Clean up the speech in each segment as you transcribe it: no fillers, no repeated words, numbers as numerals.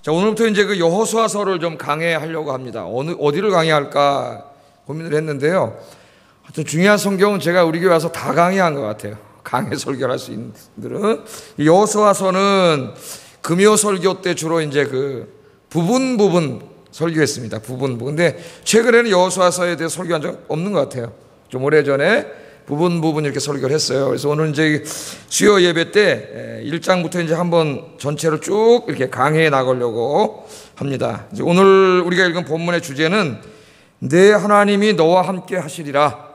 자, 오늘부터 이제 그 여호수아서를 좀 강해하려고 합니다. 어디를 강해할까 고민을 했는데요. 하여튼 중요한 성경은 제가 우리 교회 와서 다 강해한 것 같아요. 강해 설교를 할 수 있는 분들은. 여호수아서는 금요 설교 때 주로 이제 그 부분 설교했습니다. 부분. 근데 최근에는 여호수아서에 대해 설교한 적 없는 것 같아요. 좀 오래전에 부분 이렇게 설교를 했어요. 그래서 오늘 이제 수요 예배 때 1장부터 이제 한번 전체를 쭉 이렇게 강해해 나가려고 합니다. 이제 오늘 우리가 읽은 본문의 주제는 내 하나님이 너와 함께 하시리라.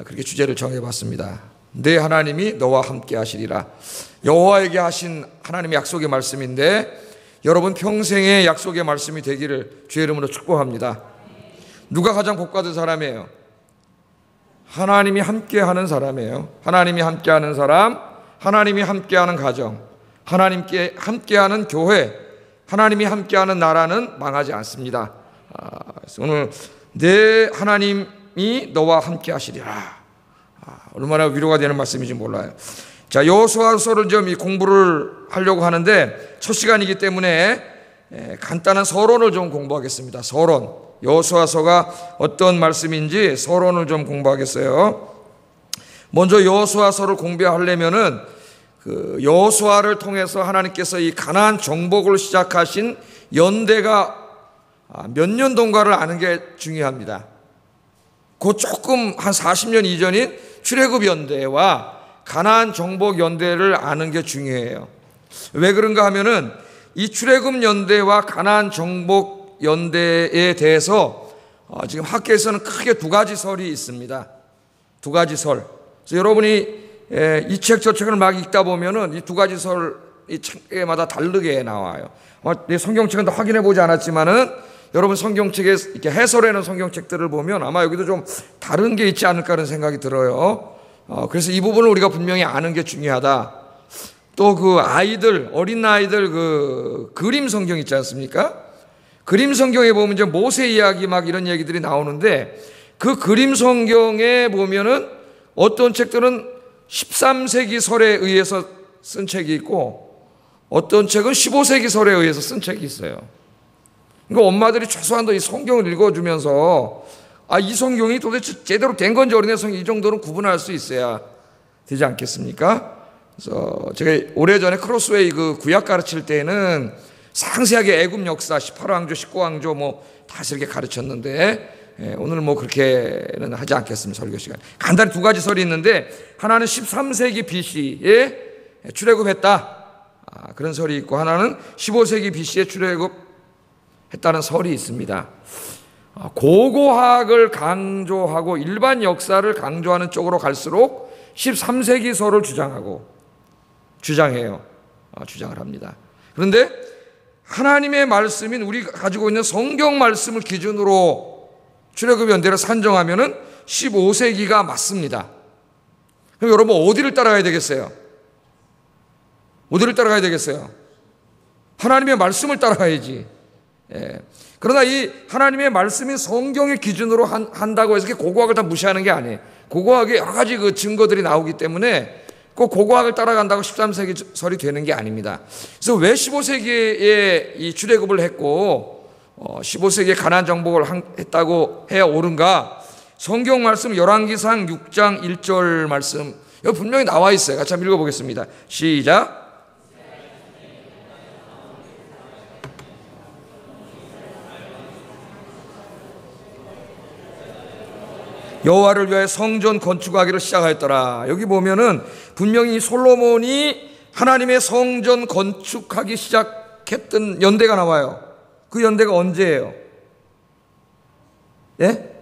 그렇게 주제를 정해봤습니다. 내 하나님이 너와 함께 하시리라. 여호와에게 하신 하나님의 약속의 말씀인데 여러분 평생의 약속의 말씀이 되기를 주의 이름으로 축복합니다. 누가 가장 복받은 사람이에요? 하나님이 함께하는 사람이에요. 하나님이 함께하는 사람, 하나님이 함께하는 가정, 하나님께 함께하는 교회, 하나님이 함께하는 나라는 망하지 않습니다. 그래서 오늘 내 하나님이 너와 함께하시리라. 얼마나 위로가 되는 말씀인지 몰라요. 자, 여호수아서를 좀 공부를 하려고 하는데 첫 시간이기 때문에 간단한 서론을 좀 공부하겠습니다. 서론. 여호수아서가 어떤 말씀인지 서론을 좀 공부하겠어요. 먼저 여호수아서를 공부하려면은 그 여호수아를 통해서 하나님께서 이 가나안 정복을 시작하신 연대가 몇 년동가를 아는 게 중요합니다. 그 조금 한 40년 이전인 출애굽 연대와 가나안 정복 연대를 아는 게 중요해요. 왜 그런가 하면은 이 출애굽 연대와 가나안 정복 연대에 대해서 지금 학계에서는 크게 두 가지 설이 있습니다. 두 가지 설. 그래서 여러분이 이 책 저 책을 막 읽다 보면은 이 두 가지 설이 책마다 다르게 나와요. 성경책은 다 확인해 보지 않았지만은 여러분 성경책에 이렇게 해설해놓은 성경책들을 보면 아마 여기도 좀 다른 게 있지 않을까 하는 생각이 들어요. 그래서 이 부분을 우리가 분명히 아는 게 중요하다. 또 그 아이들, 어린 아이들 그 그림 성경 있지 않습니까? 그림 성경에 보면 이제 모세 이야기 막 이런 얘기들이 나오는데 그 그림 성경에 보면은 어떤 책들은 13세기 설에 의해서 쓴 책이 있고 어떤 책은 15세기 설에 의해서 쓴 책이 있어요. 그러니까 엄마들이 최소한도 이 성경을 읽어주면서 이 성경이 도대체 제대로 된 건지 어린애 성경 이 정도는 구분할 수 있어야 되지 않겠습니까? 그래서 제가 오래전에 크로스웨이 그 구약 가르칠 때는 상세하게 애굽 역사 18왕조 19왕조 뭐 다 이렇게 가르쳤는데 오늘은 뭐 그렇게는 하지 않겠습니다. 설교 시간. 간단히 두 가지 설이 있는데 하나는 13세기 BC에 출애굽했다. 그런 설이 있고 하나는 15세기 BC에 출애굽했다는 설이 있습니다. 고고학을 강조하고 일반 역사를 강조하는 쪽으로 갈수록 13세기 설을 주장해요. 주장을 합니다. 그런데 하나님의 말씀인 우리가 가지고 있는 성경 말씀을 기준으로 출애굽 연대를 산정하면은 15세기가 맞습니다. 그럼 여러분 어디를 따라가야 되겠어요? 어디를 따라가야 되겠어요? 하나님의 말씀을 따라가야지. 그러나 이 하나님의 말씀인 성경의 기준으로 한다고 해서 고고학을 다 무시하는 게 아니에요. 고고학에 여러 가지 그 증거들이 나오기 때문에 꼭 고고학을 따라간다고 13세기 설이 되는 게 아닙니다. 그래서 왜 15세기에 이 출애굽을 했고 15세기에 가나안 정복을 했다고 해야 옳은가? 성경 말씀 열왕기상 6장 1절 말씀 여기 분명히 나와 있어요. 같이 한번 읽어보겠습니다. 시작. 여호와를 위하여 성전 건축하기를 시작하였더라. 여기 보면은 분명히 솔로몬이 하나님의 성전 건축하기 시작했던 연대가 나와요. 그 연대가 언제예요? 예?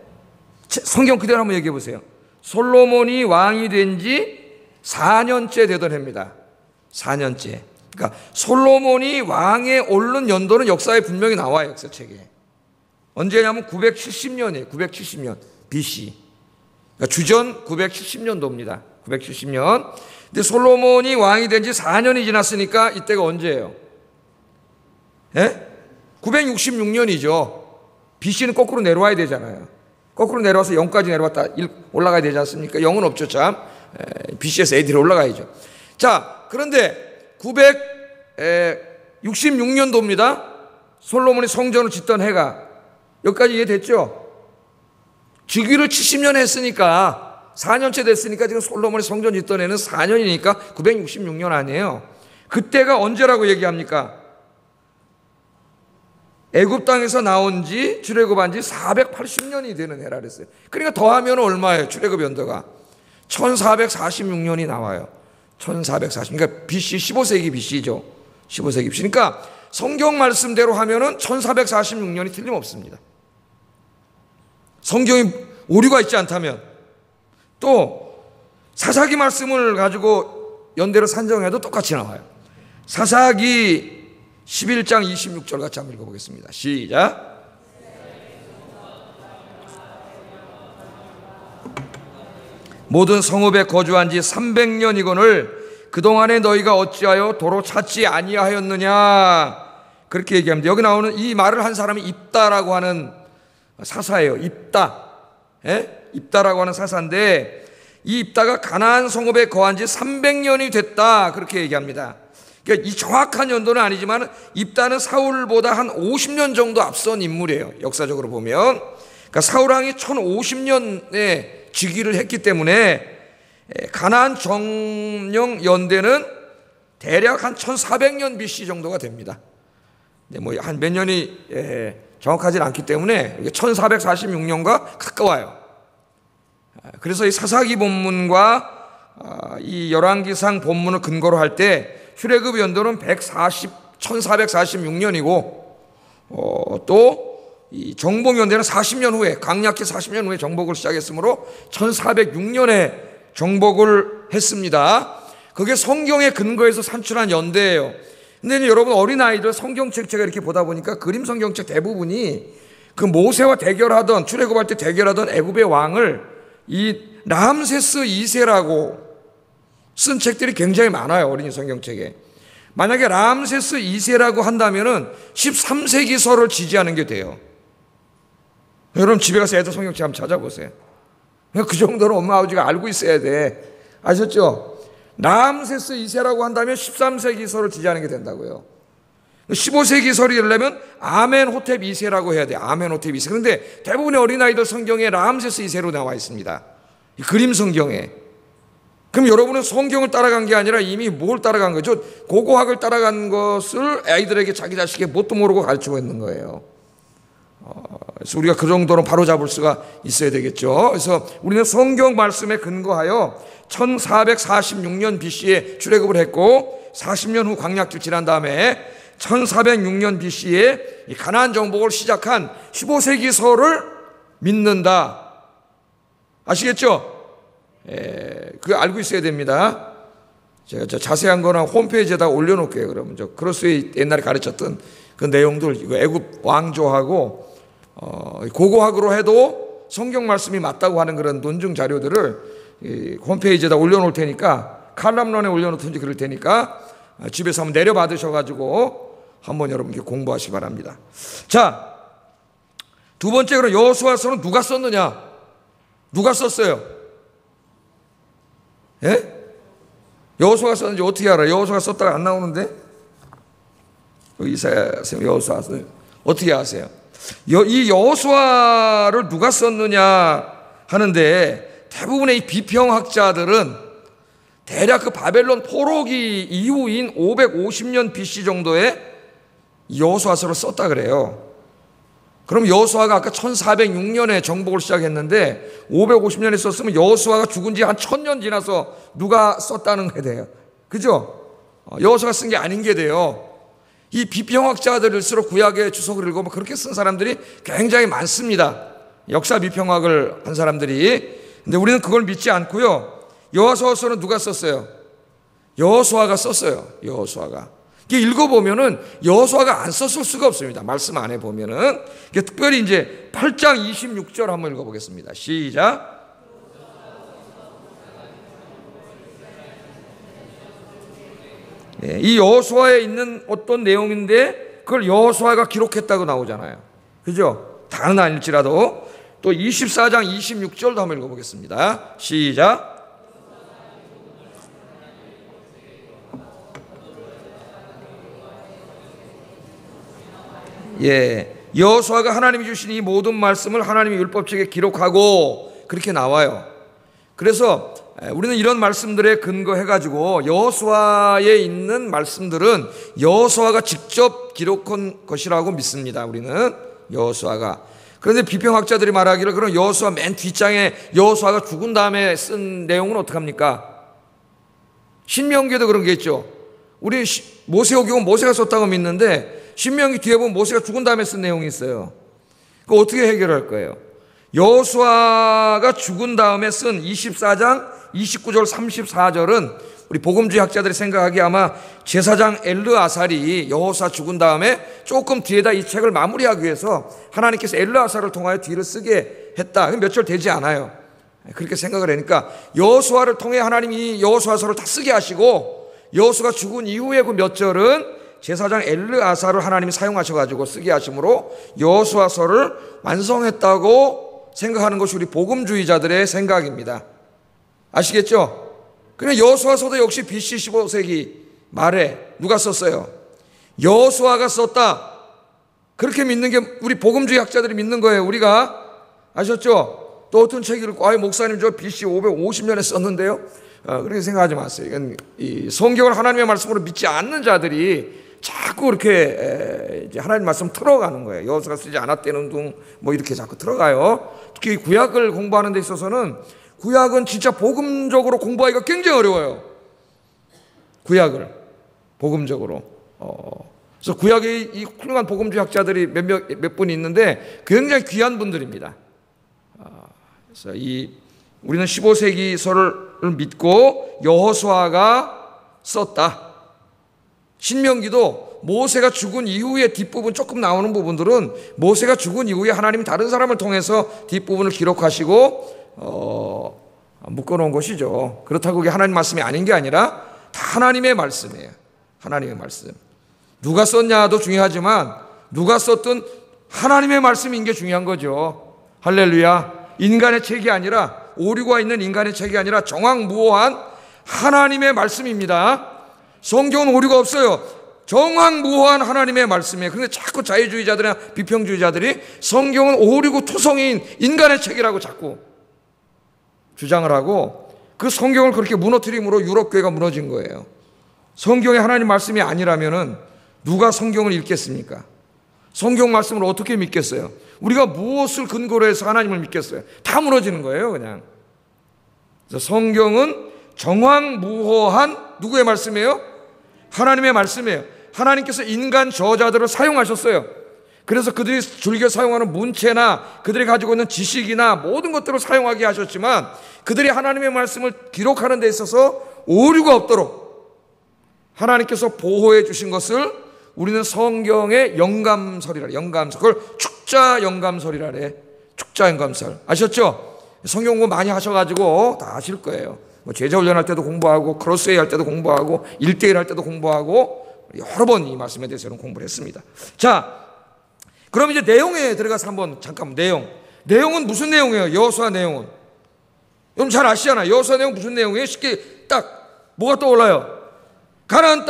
성경 그대로 한번 얘기해 보세요. 솔로몬이 왕이 된 지 4년째 되던 해입니다. 4년째. 그러니까 솔로몬이 왕에 오른 연도는 역사에 분명히 나와요. 역사책에. 언제냐면 970년이에요. 970년 BC. 그러니까 주전 970년도입니다. 970년. 근데 솔로몬이 왕이 된 지 4년이 지났으니까 이때가 언제예요? 예? 966년이죠. BC는 거꾸로 내려와야 되잖아요. 거꾸로 내려와서 0까지 내려왔다 올라가야 되지 않습니까? 0은 없죠, 참. BC에서 AD로 올라가야죠. 자, 그런데 966년도입니다. 솔로몬이 성전을 짓던 해가 여기까지 이해됐죠? 즉위를 70년 했으니까 4년째 됐으니까 지금 솔로몬이 성전 짓던 해는 4년이니까 966년 아니에요. 그때가 언제라고 얘기합니까? 애굽 땅에서 나온 지 출애굽한 지 480년이 되는 해라 그랬어요. 그러니까 더하면 얼마예요? 출애굽 연도가 1446년이 나와요. 1440. 그러니까 BC 15세기 BC죠. 15세기 BC. 그러니까 성경 말씀대로 하면은 1446년이 틀림없습니다. 성경이 오류가 있지 않다면, 또 사사기 말씀을 가지고 연대로 산정해도 똑같이 나와요. 사사기 11장 26절 같이 한번 읽어보겠습니다. 시작. 모든 성읍에 거주한 지 300년이거늘 그동안에 너희가 어찌하여 도로 찾지 아니하였느냐, 그렇게 얘기합니다. 여기 나오는 이 말을 한 사람이 입다라고 하는 사사예요. 입다. 예? 입다라고 하는 사사인데, 이 입다가 가나안 성읍에 거한 지 300년이 됐다, 그렇게 얘기합니다. 그러니까 이 정확한 연도는 아니지만 입다는 사울보다 한 50년 정도 앞선 인물이에요. 역사적으로 보면. 그러니까 사울 왕이 1050년에 즉위를 했기 때문에 가나안 정령 연대는 대략 한 1400년 BC 정도가 됩니다. 뭐 한 몇 년이 정확하진 않기 때문에 1446년과 가까워요. 그래서 이 사사기 본문과 이 열왕기상 본문을 근거로 할 때 출애굽 연도는 1446년이고 또 이 정복 연대는 40년 후에, 강약기 40년 후에 정복을 시작했으므로 1406년에 정복을 했습니다. 그게 성경의 근거에서 산출한 연대예요. 근데 여러분, 어린아이들 성경책 제가 이렇게 보다 보니까 그림 성경책 대부분이 그 모세와 대결하던, 출애굽할 때 대결하던 애굽의 왕을 이 람세스 2세라고 쓴 책들이 굉장히 많아요. 어린이 성경책에. 만약에 람세스 2세라고 한다면은 13세기서를 지지하는 게 돼요. 여러분 집에 가서 애들 성경책 한번 찾아보세요. 그 정도는 엄마 아버지가 알고 있어야 돼. 아셨죠? 람세스 2세라고 한다면 13세기서를 지지하는 게 된다고요. 15세기서를 이르려면 아멘호텝 2세라고 해야 돼. 아멘호텝 2세. 그런데 대부분의 어린아이들 성경에 람세스 2세로 나와 있습니다. 이 그림 성경에. 그럼 여러분은 성경을 따라간 게 아니라 이미 뭘 따라간 거죠? 고고학을 따라간 것을 아이들에게 자기 자식의 뭣도 모르고 가르치고 있는 거예요. 그래서 우리가 그 정도로 바로잡을 수가 있어야 되겠죠. 그래서 우리는 성경 말씀에 근거하여 1446년 BC에 출애굽을 했고 40년 후 광야길 지난 다음에 1406년 BC에 가나안 정복을 시작한 15세기서를 믿는다. 아시겠죠? 그거 알고 있어야 됩니다. 제가 자세한 거는 홈페이지에다 올려놓을게요. 그러면 크로스웨이 옛날에 가르쳤던 그 내용들, 이거 애굽 왕조하고 고고학으로 해도 성경 말씀이 맞다고 하는 그런 논증 자료들을 홈페이지에다 올려놓을 테니까, 칼럼런에 올려놓든지 그럴 테니까 집에서 한번 내려받으셔가지고 한번 여러분 공부하시기 바랍니다. 자, 두 번째, 그럼 여호수아서는 누가 썼느냐? 누가 썼어요? 예? 여호수아가 썼는지 어떻게 알아요? 여호수아가 썼다가 안 나오는데? 이사야 여호수아 어떻게 아세요? 이 여호수아를 누가 썼느냐 하는데, 대부분의 이 비평학자들은 대략 그 바벨론 포로기 이후인 550년 BC 정도에 여호수아서를 썼다 그래요. 그럼 여호수아가 아까 1406년에 정복을 시작했는데 550년에 썼으면 여호수아가 죽은 지 한 1000년 지나서 누가 썼다는 게 돼요. 그죠? 여호수아가 쓴 게 아닌 게 돼요. 이 비평학자들일수록 구약의 주석을 읽으면 그렇게 쓴 사람들이 굉장히 많습니다. 역사 비평학을 한 사람들이. 근데 우리는 그걸 믿지 않고요. 여호수아서는 누가 썼어요? 여호수아가 썼어요. 여호수아가. 이게 읽어보면은 여호수아가 안 썼을 수가 없습니다. 말씀 안에 보면은. 특별히 이제 8장 26절 한번 읽어보겠습니다. 시작. 이 여호수아에 있는 어떤 내용인데 그걸 여호수아가 기록했다고 나오잖아요. 그죠? 다는 아닐지라도. 또 24장 26절도 한번 읽어보겠습니다. 시작. 여호수아가 하나님이 주신 이 모든 말씀을 하나님의 율법책에 기록하고 그렇게 나와요. 그래서 우리는 이런 말씀들에 근거해가지고 여호수아에 있는 말씀들은 여호수아가 직접 기록한 것이라고 믿습니다. 우리는 여호수아가. 그런데 비평학자들이 말하기를 그럼 여호수아 맨 뒷장에 여호수아가 죽은 다음에 쓴 내용은 어떡합니까? 신명기에도 그런 게 있죠. 우리 모세오경은 모세가 썼다고 믿는데 신명기 뒤에 보면 모세가 죽은 다음에 쓴 내용이 있어요. 그거 어떻게 해결할 거예요? 여호수아가 죽은 다음에 쓴 24장 29절 34절은 우리 복음주의 학자들이 생각하기에 아마 제사장 엘르아살이 여호수아 죽은 다음에 조금 뒤에다 이 책을 마무리하기 위해서 하나님께서 엘르아살을 통하여 뒤를 쓰게 했다. 몇 절 되지 않아요. 그렇게 생각을 하니까 여호수아를 통해 하나님이 여호수아서를 다 쓰게 하시고 여호수아가 죽은 이후에 그 몇 절은 제사장 엘르아살을 하나님이 사용하셔가지고 쓰게 하심으로 여호수아서를 완성했다고 생각하는 것이 우리 복음주의자들의 생각입니다. 아시겠죠? 그냥 여호수아서도 역시 BC 15세기 말에 누가 썼어요? 여호수아가 썼다. 그렇게 믿는 게 우리 복음주의 학자들이 믿는 거예요. 우리가 아셨죠? 또 어떤 책 읽고 목사님 저 BC 550년에 썼는데요. 그렇게 생각하지 마세요. 이건 이 성경을 하나님의 말씀으로 믿지 않는 자들이 자꾸 이렇게 이제 하나님 말씀 틀어가는 거예요. 여호수아가 쓰지 않았다는 둥 뭐 이렇게 자꾸 들어가요. 특히 구약을 공부하는 데 있어서는 구약은 진짜 복음적으로 공부하기가 굉장히 어려워요. 구약을 복음적으로. 그래서 구약의 이 훌륭한 복음주의 학자들이 몇 분이 있는데 굉장히 귀한 분들입니다. 그래서 우리는 15세기서를 믿고 여호수아가 썼다. 신명기도 모세가 죽은 이후에 뒷부분 조금 나오는 부분들은 모세가 죽은 이후에 하나님이 다른 사람을 통해서 뒷부분을 기록하시고 묶어놓은 것이죠. 그렇다고 그게 하나님 말씀이 아닌 게 아니라 다 하나님의 말씀이에요. 하나님의 말씀. 누가 썼냐도 중요하지만 누가 썼든 하나님의 말씀인 게 중요한 거죠. 할렐루야. 인간의 책이 아니라 오류가 있는 인간의 책이 아니라 정확무오한 하나님의 말씀입니다. 성경은 오류가 없어요. 정확무오한 하나님의 말씀이에요. 그런데 자꾸 자유주의자들이나 비평주의자들이 성경은 오류고 투성이인 인간의 책이라고 자꾸 주장을 하고 그 성경을 그렇게 무너뜨림으로 유럽교회가 무너진 거예요. 성경이 하나님 말씀이 아니라면은 누가 성경을 읽겠습니까? 성경 말씀을 어떻게 믿겠어요? 우리가 무엇을 근거로 해서 하나님을 믿겠어요? 다 무너지는 거예요, 그냥. 그래서 성경은 정확무오한 누구의 말씀이에요? 하나님의 말씀이에요. 하나님께서 인간 저자들을 사용하셨어요. 그래서 그들이 즐겨 사용하는 문체나 그들이 가지고 있는 지식이나 모든 것들을 사용하게 하셨지만 그들이 하나님의 말씀을 기록하는 데 있어서 오류가 없도록 하나님께서 보호해 주신 것을 우리는 성경의 영감설이라, 영감설. 그걸 축자 영감설이라래. 축자 영감설. 아셨죠? 성경 공부 많이 하셔가지고 다 아실 거예요. 뭐 제자 훈련할 때도 공부하고 크로스웨이 할 때도 공부하고 1대1 할 때도 공부하고 여러 번 이 말씀에 대해서는 공부를 했습니다. 자, 그럼 이제 내용에 들어가서 한번 잠깐 내용은 무슨 내용이에요? 여호수아 내용은 여러분 잘 아시잖아요. 여호수아 내용 무슨 내용이에요? 쉽게 딱 뭐가 떠올라요? 가나안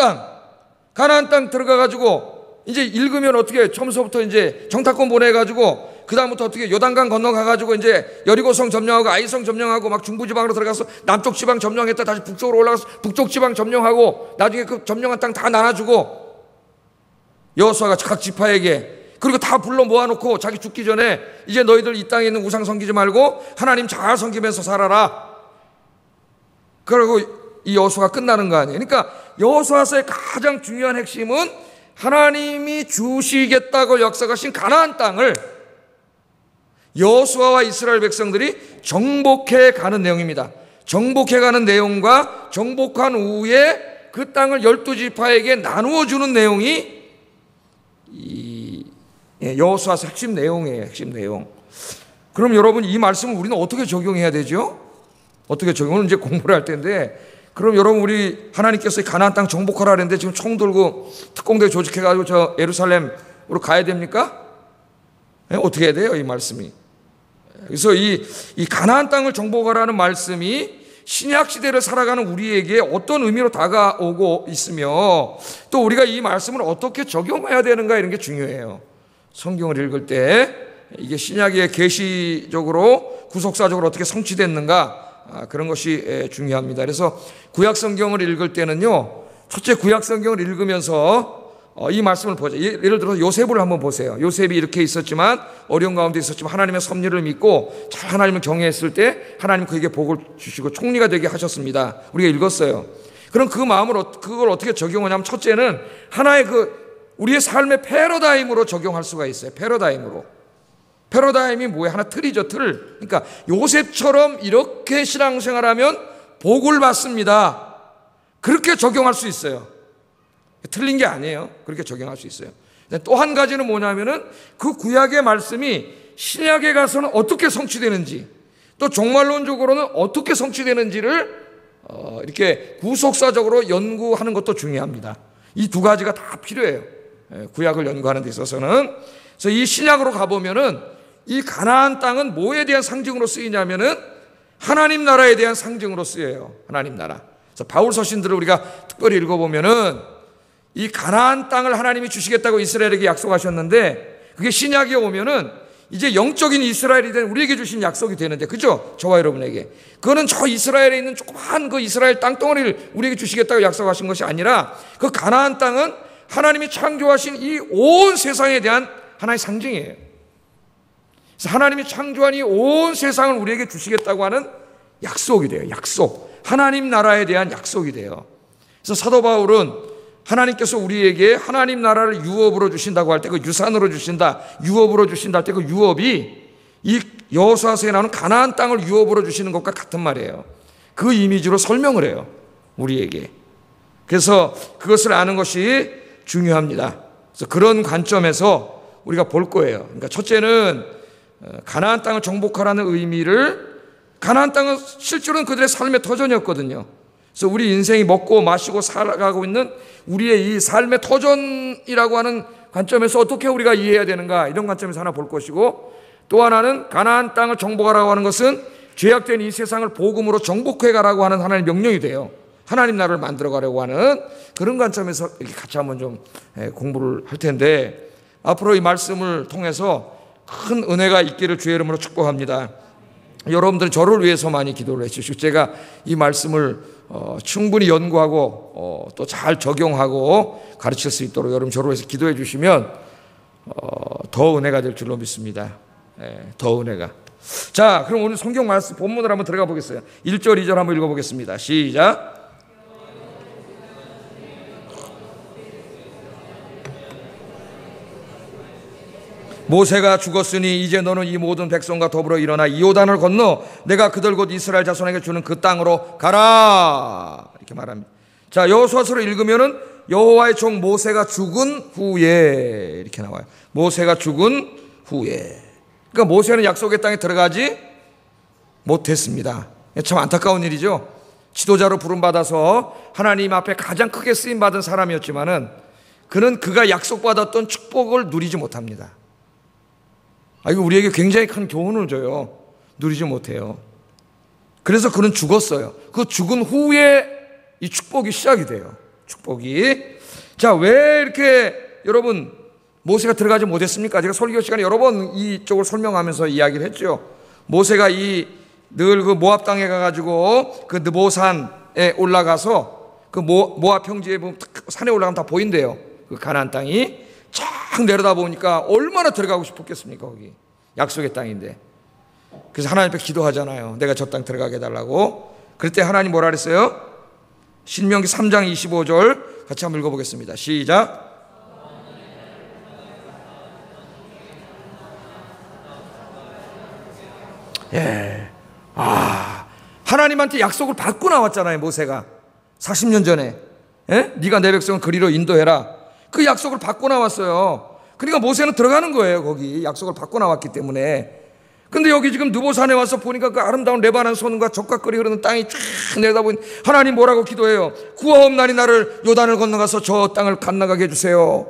땅 들어가가지고 이제 읽으면 어떻게 처음서부터 이제 정탐권 보내가지고 그 다음부터 어떻게 요단강 건너가가지고 이제 여리고성 점령하고 아이성 점령하고 막 중부지방으로 들어가서 남쪽 지방 점령했다 다시 북쪽으로 올라가서 북쪽 지방 점령하고 나중에 그 점령한 땅 다 나눠주고 여호수아가 각 지파에게 그리고 다 불러 모아놓고 자기 죽기 전에 이제 너희들 이 땅에 있는 우상 섬기지 말고 하나님 잘 섬기면서 살아라. 그리고 이 여호수아가 끝나는 거 아니에요. 그러니까 여호수아서의 가장 중요한 핵심은 하나님이 주시겠다고 약속하신 가나안 땅을 여호수아와 이스라엘 백성들이 정복해 가는 내용입니다. 정복해 가는 내용과 정복한 후에 그 땅을 12지파에게 나누어 주는 내용이 이 여호수아서 핵심 내용이에요. 핵심 내용. 그럼 여러분 이 말씀을 우리는 어떻게 적용해야 되죠? 어떻게 적용을 이제 공부를 할 텐데 그럼 여러분 우리 하나님께서 가나안 땅 정복하라 그랬는데 지금 총 들고 특공대 조직해가지고 저 예루살렘으로 가야 됩니까? 어떻게 해야 돼요? 이 말씀이. 그래서 이 가나안 땅을 정복하라는 말씀이 신약 시대를 살아가는 우리에게 어떤 의미로 다가오고 있으며 또 우리가 이 말씀을 어떻게 적용해야 되는가 이런 게 중요해요. 성경을 읽을 때 이게 신약의 계시적으로 구속사적으로 어떻게 성취됐는가, 그런 것이 중요합니다. 그래서 구약 성경을 읽을 때는요, 첫째 구약 성경을 읽으면서 이 말씀을 보죠. 예를 들어서 요셉을 한번 보세요. 요셉이 이렇게 있었지만, 어려운 가운데 있었지만 하나님의 섭리를 믿고 잘 하나님을 경외했을 때 하나님 그에게 복을 주시고 총리가 되게 하셨습니다. 우리가 읽었어요. 그럼 그 마음을 그걸 어떻게 적용하냐면, 첫째는 하나의 우리의 삶의 패러다임으로 적용할 수가 있어요. 패러다임이 뭐예요? 하나 틀이죠, 틀. 그러니까 요셉처럼 이렇게 신앙생활하면 복을 받습니다. 그렇게 적용할 수 있어요. 틀린 게 아니에요. 그렇게 적용할 수 있어요. 또 한 가지는 뭐냐면은 그 구약의 말씀이 신약에 가서는 어떻게 성취되는지, 또 종말론적으로는 어떻게 성취되는지를 이렇게 구속사적으로 연구하는 것도 중요합니다. 이 두 가지가 다 필요해요. 구약을 연구하는 데 있어서는. 그래서 이 신약으로 가보면은 이 가나안 땅은 뭐에 대한 상징으로 쓰이냐면은 하나님 나라에 대한 상징으로 쓰여요. 하나님 나라. 그래서 바울 서신들을 우리가 특별히 읽어보면은 이 가나안 땅을 하나님이 주시겠다고 이스라엘에게 약속하셨는데, 그게 신약에 오면은 이제 영적인 이스라엘이 된 우리에게 주신 약속이 되는데, 그죠? 저와 여러분에게. 그거는 저 이스라엘에 있는 조그만 그 이스라엘 땅덩어리를 우리에게 주시겠다고 약속하신 것이 아니라, 그 가나안 땅은 하나님이 창조하신 이 온 세상에 대한 하나의 상징이에요. 그래서 하나님이 창조한 이 온 세상을 우리에게 주시겠다고 하는 약속이 돼요. 약속. 하나님 나라에 대한 약속이 돼요. 그래서 사도 바울은 하나님께서 우리에게 하나님 나라를 유업으로 주신다고 할 때, 그 유산으로 주신다, 유업으로 주신다 할 때 그 유업이 이 여호수아서에 나오는 가나안 땅을 유업으로 주시는 것과 같은 말이에요. 그 이미지로 설명을 해요, 우리에게. 그래서 그것을 아는 것이 중요합니다. 그래서 그런 관점에서 우리가 볼 거예요. 그러니까 첫째는 가나안 땅을 정복하라는 의미를, 가나안 땅은 실제로는 그들의 삶의 터전이었거든요. 그래서 우리 인생이 먹고 마시고 살아가고 있는 우리의 이 삶의 터전이라고 하는 관점에서 어떻게 우리가 이해해야 되는가, 이런 관점에서 하나 볼 것이고, 또 하나는 가나안 땅을 정복하라고 하는 것은 죄악된 이 세상을 복음으로 정복해 가라고 하는 하나님의 명령이 돼요. 하나님 나라를 만들어 가려고 하는 그런 관점에서 이렇게 같이 한번 좀 공부를 할 텐데, 앞으로 이 말씀을 통해서 큰 은혜가 있기를 주의 이름으로 축복합니다. 여러분들은 저를 위해서 많이 기도를 해주시고, 제가 이 말씀을 충분히 연구하고 또 잘 적용하고 가르칠 수 있도록 여러분 저를 위해서 기도해 주시면 더 은혜가 될 줄로 믿습니다. 더 은혜가. 자, 그럼 오늘 성경 말씀 본문을 한번 들어가 보겠어요. 1절 2절 한번 읽어보겠습니다. 시작. 모세가 죽었으니 이제 너는 이 모든 백성과 더불어 일어나 이 요단을 건너 내가 그들 곧 이스라엘 자손에게 주는 그 땅으로 가라, 이렇게 말합니다. 자, 여호수아서를 읽으면은 여호와의 종 모세가 죽은 후에 이렇게 나와요. 모세가 죽은 후에. 그러니까 모세는 약속의 땅에 들어가지 못했습니다. 참 안타까운 일이죠. 지도자로 부름받아서 하나님 앞에 가장 크게 쓰임받은 사람이었지만은 그가 약속받았던 축복을 누리지 못합니다. 이거 우리에게 굉장히 큰 교훈을 줘요. 누리지 못해요. 그래서 그는 죽었어요. 그 죽은 후에 이 축복이 시작이 돼요. 축복이. 자, 왜 이렇게 여러분 모세가 들어가지 못했습니까? 제가 설교 시간에 여러 번 이쪽을 설명하면서 이야기를 했죠. 모세가 늘 그 모압 땅에 가가지고 그 느보산에 올라가서 그 모압 평지에 보면 산에 올라가면 다 보인대요. 그 가나안 땅이. 쫙 내려다 보니까 얼마나 들어가고 싶었겠습니까? 거기 약속의 땅인데. 그래서 하나님 앞에 기도하잖아요. 내가 저 땅 들어가게 해달라고. 그럴 때 하나님 뭐라 그랬어요? 신명기 3장 25절 같이 한번 읽어보겠습니다. 시작. 하나님한테 약속을 받고 나왔잖아요, 모세가. 40년 전에. 네가 내 백성을 그리로 인도해라. 그 약속을 받고 나왔어요. 그러니까 모세는 들어가는 거예요. 거기 약속을 받고 나왔기 때문에. 근데 여기 지금 느보산에 와서 보니까 그 아름다운 레바논 손과 적각거리 흐르는 땅이 쫙 내려다보니 하나님 뭐라고 기도해요? 구하옵나니 나를 요단을 건너가서 저 땅을 건너가게 해주세요.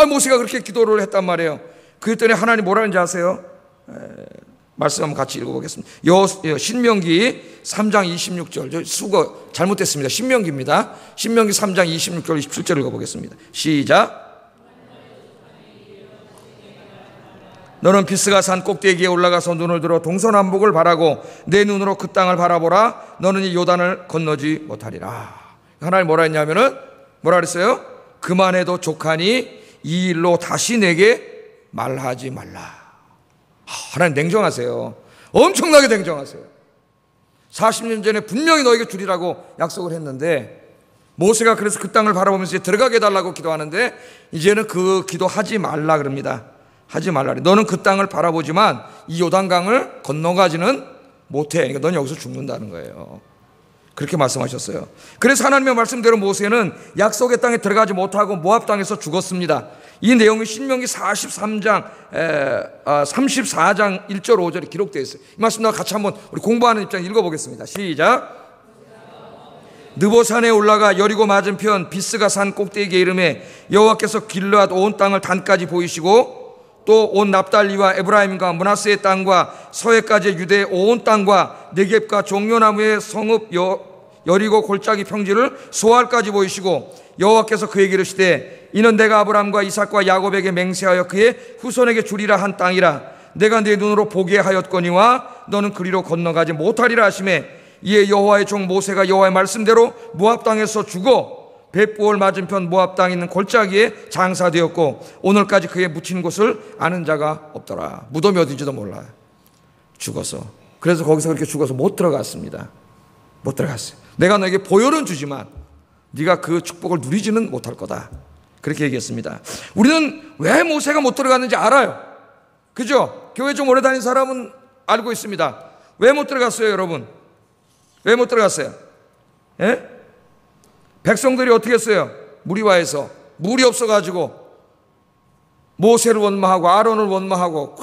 모세가 그렇게 기도를 했단 말이에요. 그랬더니 하나님 뭐라는지 아세요? 말씀 한번 같이 읽어보겠습니다. 신명기 3장 26절. 수거 잘못됐습니다. 신명기입니다. 신명기 3장 26절 27절 읽어보겠습니다. 시작. 너는 비스가 산 꼭대기에 올라가서 눈을 들어 동서남북을 바라고 내 눈으로 그 땅을 바라보라. 너는 이 요단을 건너지 못하리라. 하나님 뭐라 했냐면은 뭐라 그랬어요? 그만해도 족하니 이 일로 다시 내게 말하지 말라. 하나님 냉정하세요. 엄청나게 냉정하세요. 40년 전에 분명히 너에게 주리라고 약속을 했는데, 모세가 그래서 그 땅을 바라보면서 들어가게 해달라고 기도하는데 이제는 그 기도하지 말라 그럽니다. 하지 말라. 너는 그 땅을 바라보지만 이 요단강을 건너가지는 못해. 그러니까 넌 여기서 죽는다는 거예요. 그렇게 말씀하셨어요. 그래서 하나님의 말씀대로 모세는 약속의 땅에 들어가지 못하고 모압 땅에서 죽었습니다. 이 내용이 신명기 34장 1절 5절에 기록되어 있어요. 이 말씀 나와 같이 한번 우리 공부하는 입장 읽어보겠습니다. 시작. 느보산에 올라가 여리고 맞은편 비스가 산 꼭대기에 이르매 여호와께서 길르앗 온 땅을 단까지 보이시고 또 온 납달리와 에브라임과 므낫세의 땅과 서해까지 유대의 온 땅과 네겝과 종려나무의 성읍 여리고 골짜기 평지를 소알까지 보이시고 여호와께서 그에게 이르시되 이는 내가 아브라함과 이삭과 야곱에게 맹세하여 그의 후손에게 주리라 한 땅이라. 내가 네 눈으로 보게 하였거니와 너는 그리로 건너가지 못하리라 하시매 이에 여호와의 종 모세가 여호와의 말씀대로 모압 땅에서 죽어 벳부올 맞은편 모압 땅에 있는 골짜기에 장사되었고 오늘까지 그의 묻힌 곳을 아는 자가 없더라. 무덤이 어딘지도 몰라요. 죽어서. 그래서 거기서 그렇게 죽어서 못 들어갔습니다. 못 들어갔어요. 내가 너에게 보혈은 주지만 네가 그 축복을 누리지는 못할 거다. 그렇게 얘기했습니다. 우리는 왜 모세가 못 들어갔는지 알아요. 그죠? 교회 좀 오래 다닌 사람은 알고 있습니다. 왜 못 들어갔어요, 여러분? 왜 못 들어갔어요? 예? 백성들이 어떻게 했어요? 무리와해서 물이 없어가지고 모세를 원망하고 아론을 원망하고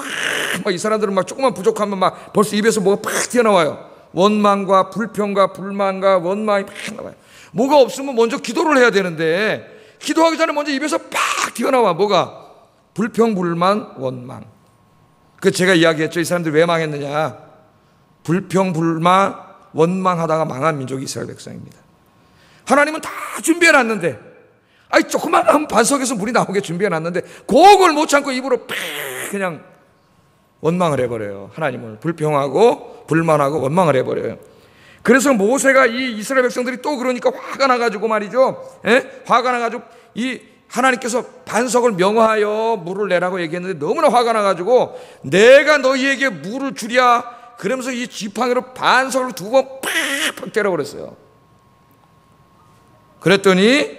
이 사람들은 막 조금만 부족하면 막 벌써 입에서 뭐가 팍 튀어나와요. 원망과 불평과 불만과 원망이 팍 나와요. 뭐가 없으면 먼저 기도를 해야 되는데 기도하기 전에 먼저 입에서 팍 튀어나와. 뭐가? 불평, 불만, 원망. 그 제가 이야기했죠. 이 사람들이 왜 망했느냐? 불평, 불만, 원망하다가 망한 민족이 이스라엘 백성입니다. 하나님은 다 준비해놨는데, 조그만 반석에서 물이 나오게 준비해놨는데 그걸 못 참고 입으로 팍 그냥 원망을 해버려요. 하나님을 불평하고 불만하고 원망을 해버려요. 그래서 모세가 이 이스라엘 백성들이 또 그러니까 화가 나가지고 말이죠. 화가 나가지고 이 하나님께서 반석을 명하여 물을 내라고 얘기했는데 너무나 화가 나가지고 내가 너희에게 물을 주랴 그러면서 이 지팡이로 반석을 두 번 팍팍 때려버렸어요. 그랬더니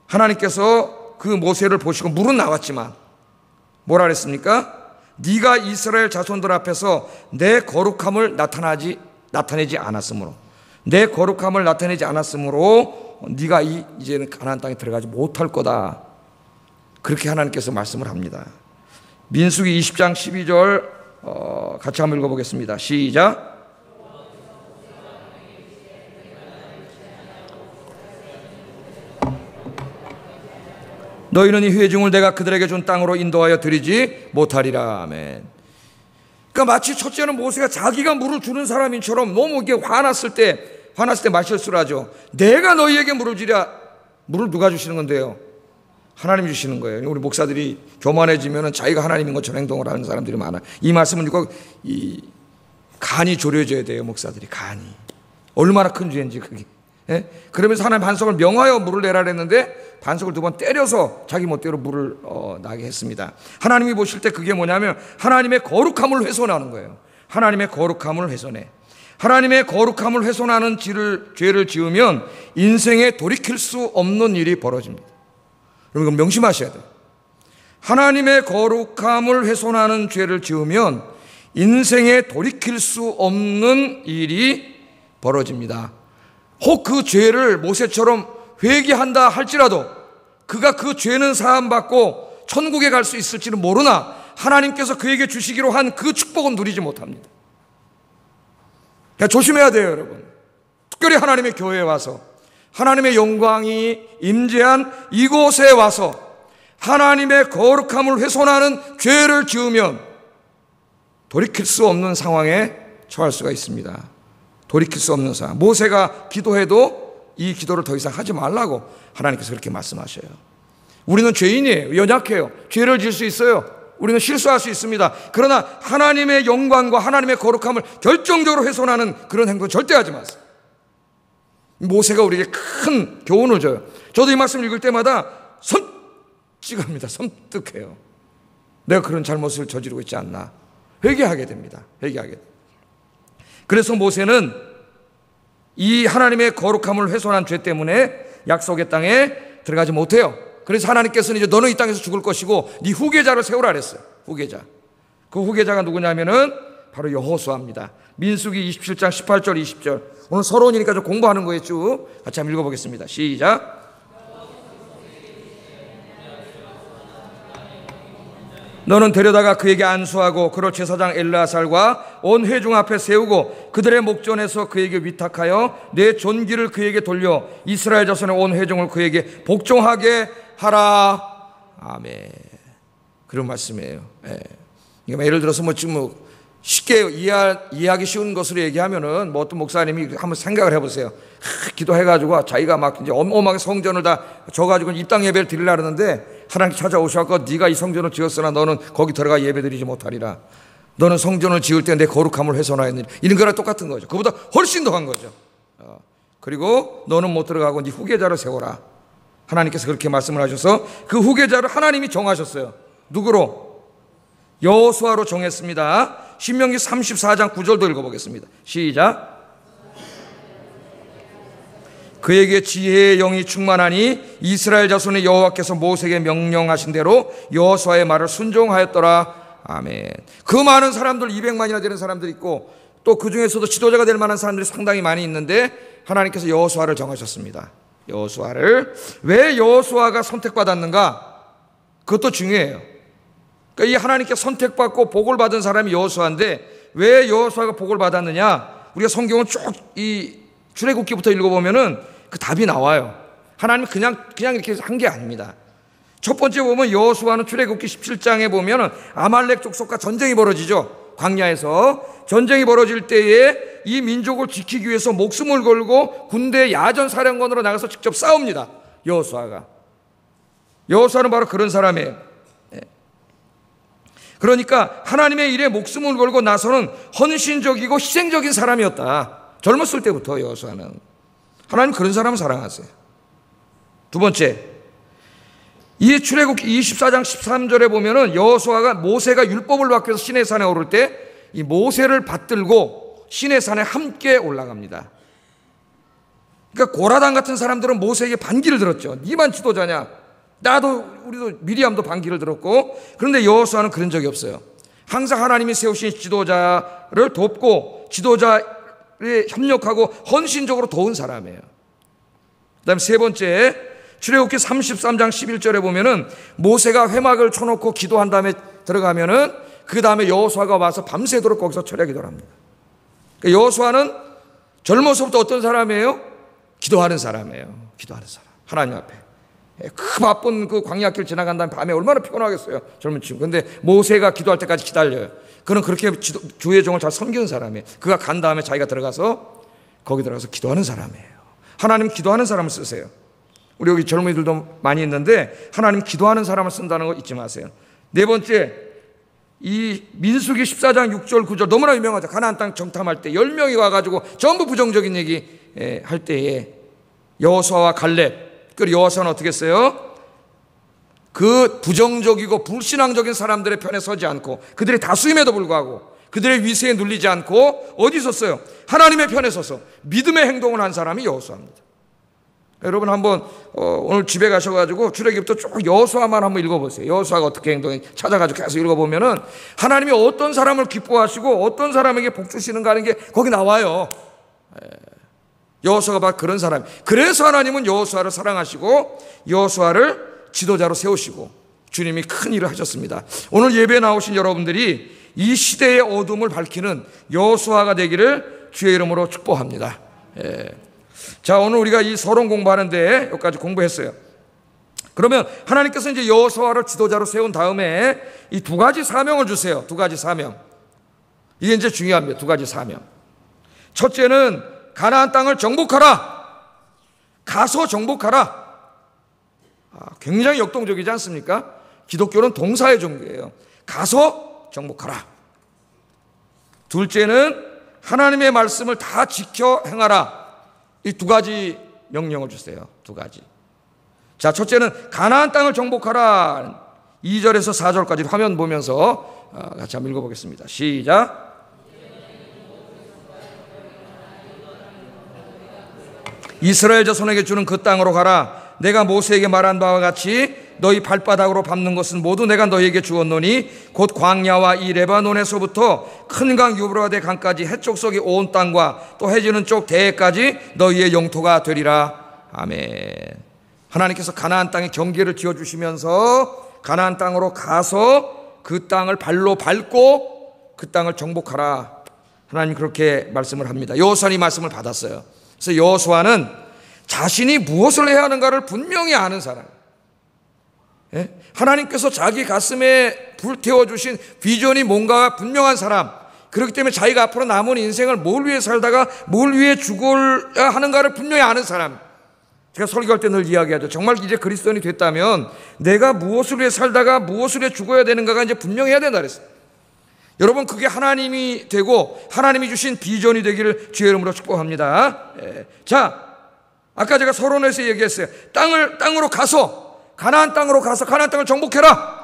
하나님께서 그 모세를 보시고 물은 나왔지만 뭐라 그랬습니까? 네가 이스라엘 자손들 앞에서 내 거룩함을 나타내지 않았으므로 내 거룩함을 나타내지 않았으므로 네가 이제는 가나안 땅에 들어가지 못할 거다. 그렇게 하나님께서 말씀을 합니다. 민수기 20장 12절 같이 한번 읽어보겠습니다. 시작. 너희는 이 회중을 내가 그들에게 준 땅으로 인도하여 드리지 못하리라. 아멘. 그러니까 마치 첫째는 모세가 자기가 물을 주는 사람인처럼 너무 이게 화났을 때 말실수를 하죠. 내가 너희에게 물을 주랴. 물을 누가 주시는 건데요? 하나님이 주시는 거예요. 우리 목사들이 교만해지면 자기가 하나님인 것처럼 행동을 하는 사람들이 많아요. 이 말씀은 간이 졸여져야 돼요. 목사들이 간이 얼마나 큰 죄인지 그게. 그러면서 하나님 반석을 명하여 물을 내라 그랬는데 반석을 두 번 때려서 자기 멋대로 물을 나게 했습니다. 하나님이 보실 때 그게 뭐냐면 하나님의 거룩함을 훼손하는 거예요. 하나님의 거룩함을 훼손해. 하나님의 거룩함을 훼손하는 죄를 지으면 인생에 돌이킬 수 없는 일이 벌어집니다. 여러분 명심하셔야 돼요. 하나님의 거룩함을 훼손하는 죄를 지으면 인생에 돌이킬 수 없는 일이 벌어집니다. 혹 그 죄를 모세처럼 회개한다 할지라도 그가 그 죄는 사함받고 천국에 갈 수 있을지는 모르나 하나님께서 그에게 주시기로 한 그 축복은 누리지 못합니다. 그러니까 조심해야 돼요, 여러분. 특별히 하나님의 교회에 와서 하나님의 영광이 임재한 이곳에 와서 하나님의 거룩함을 훼손하는 죄를 지으면 돌이킬 수 없는 상황에 처할 수가 있습니다. 돌이킬 수 없는 상황. 모세가 기도해도 이 기도를 더 이상 하지 말라고 하나님께서 그렇게 말씀하셔요. 우리는 죄인이에요. 연약해요. 죄를 지을 수 있어요. 우리는 실수할 수 있습니다. 그러나 하나님의 영광과 하나님의 거룩함을 결정적으로 훼손하는 그런 행동 절대 하지 마세요. 모세가 우리에게 큰 교훈을 줘요. 저도 이 말씀 읽을 때마다 섬뜩합니다. 섬뜩해요. 내가 그런 잘못을 저지르고 있지 않나. 회개하게 됩니다. 회개하게 됩니다. 그래서 모세는 이 하나님의 거룩함을 훼손한 죄 때문에 약속의 땅에 들어가지 못해요. 그래서 하나님께서는 이제 너는 이 땅에서 죽을 것이고 네 후계자를 세우라 그랬어요. 후계자. 그 후계자가 누구냐면은 바로 여호수아입니다. 민수기 27장 18절 20절. 오늘 서론이니까 좀 공부하는 거에 쭉 같이 한번 읽어보겠습니다. 시작. 너는 데려다가 그에게 안수하고 그를 제사장 엘르아살과 온 회중 앞에 세우고 그들의 목전에서 그에게 위탁하여 내 존귀를 그에게 돌려 이스라엘 자손의 온 회중을 그에게 복종하게 하라. 아멘. 그런 말씀이에요. 예. 그러니까 예를 들어서 지금 쉽게 이해하기 쉬운 것으로 얘기하면은 어떤 목사님이 한번 생각을 해보세요. 기도해가지고 자기가 막 이제 어마어마하게 성전을 다 져가지고 입당 예배를 드리려고 하는데 하나님 찾아오셔서 네가 이 성전을 지었으나 너는 거기 들어가 예배 드리지 못하리라. 너는 성전을 지을 때 내 거룩함을 훼손하였느니. 이런 거랑 똑같은 거죠. 그보다 훨씬 더한 거죠. 그리고 너는 못 들어가고 네 후계자를 세워라. 하나님께서 그렇게 말씀을 하셔서 그 후계자를 하나님이 정하셨어요. 누구로? 여호수아로 정했습니다. 신명기 34장 9절도 읽어보겠습니다. 시작. 그에게 지혜의 영이 충만하니 이스라엘 자손의 여호와께서 모세에게 명령하신 대로 여호수아의 말을 순종하였더라. 아멘. 그 많은 사람들 200만이나 되는 사람들이 있고 또 그 중에서도 지도자가 될 만한 사람들이 상당히 많이 있는데 하나님께서 여호수아를 정하셨습니다. 여호수아를. 왜 여호수아가 선택받았는가? 그것도 중요해요. 그러니까 이 하나님께 선택받고 복을 받은 사람이 여호수아인데 왜 여호수아가 복을 받았느냐? 우리가 성경을 쭉 이 출애굽기부터 읽어보면은 그 답이 나와요. 하나님이 그냥 이렇게 한 게 아닙니다. 첫 번째 보면 여호수아는 출애굽기 17장에 보면은 아말렉 족속과 전쟁이 벌어지죠. 광야에서 전쟁이 벌어질 때에 이 민족을 지키기 위해서 목숨을 걸고 군대 야전 사령관으로 나가서 직접 싸웁니다. 여호수아가. 여호수아는 바로 그런 사람이에요. 그러니까 하나님의 일에 목숨을 걸고 나서는 헌신적이고 희생적인 사람이었다. 젊었을 때부터 여호수아는. 하나님 그런 사람을 사랑하세요. 두 번째, 이 출애굽기 24장 13절에 보면은 여호수아가 모세가 율법을 받기 위해서 시내산에 오를 때 이 모세를 받들고 시내산에 함께 올라갑니다. 그러니까 고라단 같은 사람들은 모세에게 반기를 들었죠. 니만 지도자냐? 우리도 미리암도 반기를 들었고, 그런데 여호수아는 그런 적이 없어요. 항상 하나님이 세우신 지도자를 돕고 지도자에 협력하고 헌신적으로 도운 사람이에요. 그 다음에 세 번째, 출애굽기 33장 11절에 보면은 모세가 회막을 쳐놓고 기도한 다음에 들어가면은 그 다음에 여호수아가 와서 밤새도록 거기서 철야 기도를 합니다. 그러니까 여호수아는 젊어서부터 어떤 사람이에요? 기도하는 사람이에요. 기도하는 사람. 하나님 앞에. 그 바쁜 그 광야길 지나간 다음에 밤에 얼마나 피곤하겠어요. 젊은 친구. 근데 모세가 기도할 때까지 기다려요. 그는 그렇게 주의 종을 잘 섬기는 사람이에요. 그가 간 다음에 자기가 들어가서 거기 들어가서 기도하는 사람이에요. 하나님 기도하는 사람을 쓰세요. 우리 여기 젊은이들도 많이 있는데 하나님 기도하는 사람을 쓴다는 거 잊지 마세요. 네 번째, 이 민수기 14장 6절 9절 너무나 유명하죠. 가나안 땅 정탐할 때 10명이 와가지고 전부 부정적인 얘기 할 때에 여호수아와 갈렙, 그리고 여호수아는 어떻게 했어요? 그 부정적이고 불신앙적인 사람들의 편에 서지 않고 그들의 다수임에도 불구하고 그들의 위세에 눌리지 않고 어디 섰어요? 하나님의 편에 서서 믿음의 행동을 한 사람이 여호수아입니다. 여러분 한번 오늘 집에 가셔가지고 출애굽기부터 쭉 여호수아만 한번 읽어보세요. 여호수아가 어떻게 행동해 찾아가지고 계속 읽어보면은 하나님이 어떤 사람을 기뻐하시고 어떤 사람에게 복 주시는가 하는 게 거기 나와요. 여호수아가 바로 그런 사람. 그래서 하나님은 여호수아를 사랑하시고 여호수아를 지도자로 세우시고 주님이 큰 일을 하셨습니다. 오늘 예배에 나오신 여러분들이 이 시대의 어둠을 밝히는 여호수아가 되기를 주의 이름으로 축복합니다. 자, 오늘 우리가 이 서론 공부하는데 여기까지 공부했어요. 그러면 하나님께서 이제 여호수아를 지도자로 세운 다음에 이 두 가지 사명을 주세요. 두 가지 사명. 이게 이제 중요합니다. 두 가지 사명. 첫째는 가나안 땅을 정복하라. 가서 굉장히 역동적이지 않습니까? 기독교는 동사의 종교예요. 가서 정복하라. 둘째는 하나님의 말씀을 다 지켜 행하라. 이 두 가지 명령을 주세요. 두 가지. 자, 첫째는 가나안 땅을 정복하라. 2절에서 4절까지 화면 보면서 같이 한번 읽어보겠습니다. 시작. 이스라엘 자손에게 주는 그 땅으로 가라. 내가 모세에게 말한 바와 같이 너희 발바닥으로 밟는 것은 모두 내가 너희에게 주었노니 곧 광야와 이 레바논에서부터 큰 강 유브라데 강까지 해쪽 속의 온 땅과 또 해지는 쪽 대해까지 너희의 영토가 되리라. 아멘. 하나님께서 가나안 땅에 경계를 지어주시면서 가나안 땅으로 가서 그 땅을 발로 밟고 그 땅을 정복하라. 하나님 그렇게 말씀을 합니다. 여호수아는 이 말씀을 받았어요. 그래서 여호수아는 자신이 무엇을 해야 하는가를 분명히 아는 사람. 하나님께서 자기 가슴에 불태워주신 비전이 뭔가 분명한 사람. 그렇기 때문에 자기가 앞으로 남은 인생을 뭘 위해 살다가 뭘 위해 죽어야 하는가를 분명히 아는 사람. 제가 설교할 때 늘 이야기하죠. 정말 이제 그리스도인이 됐다면 내가 무엇을 위해 살다가 무엇을 위해 죽어야 되는가가 이제 분명해야 된다 그랬어요. 여러분, 그게 하나님이 되고 하나님이 주신 비전이 되기를 주의 이름으로 축복합니다. 자, 아까 제가 서론에서 얘기했어요. 땅으로 가서 가나안 땅으로 가서 가나안 땅을 정복해라.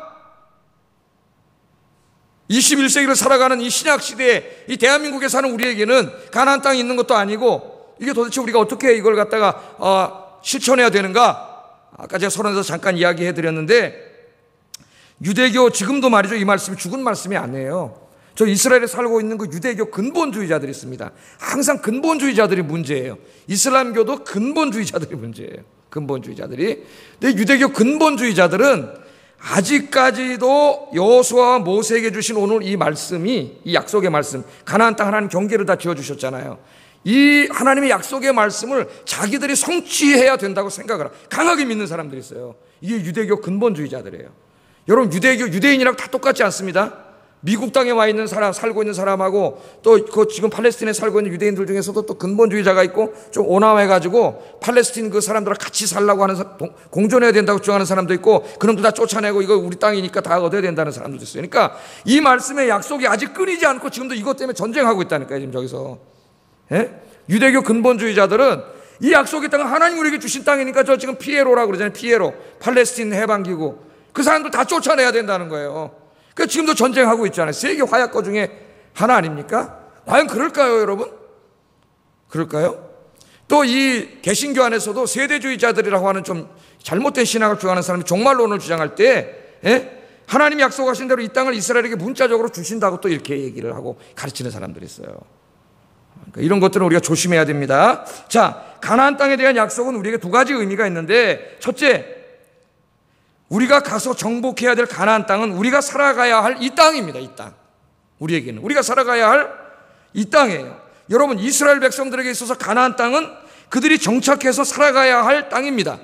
21세기를 살아가는 이 신약 시대에 이 대한민국에 사는 우리에게는 가나안 땅이 있는 것도 아니고 이게 도대체 우리가 어떻게 이걸 갖다가 실천해야 되는가? 아까 제가 서론에서 잠깐 이야기해 드렸는데 유대교 지금도 말이죠. 이 말씀이 죽은 말씀이 아니에요. 저 이스라엘에 살고 있는 그 유대교 근본주의자들이 있습니다. 항상 근본주의자들이 문제예요. 이슬람교도 근본주의자들이 문제예요. 근본주의자들이. 근데 유대교 근본주의자들은 아직까지도 여호수아와 모세에게 주신 오늘 이 말씀이, 이 약속의 말씀, 가나안 땅 하나님 경계를 다 지어주셨잖아요. 이 하나님의 약속의 말씀을 자기들이 성취해야 된다고 생각을 하고 강하게 믿는 사람들이 있어요. 이게 유대교 근본주의자들이에요. 여러분, 유대인이랑 다 똑같지 않습니다. 미국 땅에 와 있는 사람, 살고 있는 사람하고 또 그 지금 팔레스틴에 살고 있는 유대인들 중에서도 또 근본주의자가 있고 좀 온화해가지고 팔레스틴 그 사람들과 같이 살라고 하는, 공존해야 된다고 주장하는 사람도 있고 그놈들 다 쫓아내고 이거 우리 땅이니까 다 얻어야 된다는 사람도 있어요. 그러니까 이 말씀의 약속이 아직 끊이지 않고 지금도 이것 때문에 전쟁하고 있다니까요. 지금 저기서. 유대교 근본주의자들은 이 약속의 땅은 하나님 우리에게 주신 땅이니까 저 지금 피에로라고 그러잖아요. 피에로. 팔레스틴 해방기구. 그 사람들 다 쫓아내야 된다는 거예요. 그러니까 지금도 전쟁하고 있잖아요. 세계 화약고 중에 하나 아닙니까? 과연 그럴까요, 여러분? 그럴까요? 또 이 개신교 안에서도 세대주의자들이라고 하는 좀 잘못된 신학을 주장하는 사람이 종말론을 주장할 때 하나님이 약속하신 대로 이 땅을 이스라엘에게 문자적으로 주신다고 또 이렇게 얘기를 하고 가르치는 사람들이 있어요. 그러니까 이런 것들은 우리가 조심해야 됩니다. 자, 가나안 땅에 대한 약속은 우리에게 두 가지 의미가 있는데, 첫째, 우리가 가서 정복해야 될 가나안 땅은 우리가 살아가야 할 이 땅입니다. 이 땅. 우리에게는 우리가 살아가야 할 이 땅이에요. 여러분, 이스라엘 백성들에게 있어서 가나안 땅은 그들이 정착해서 살아가야 할 땅입니다.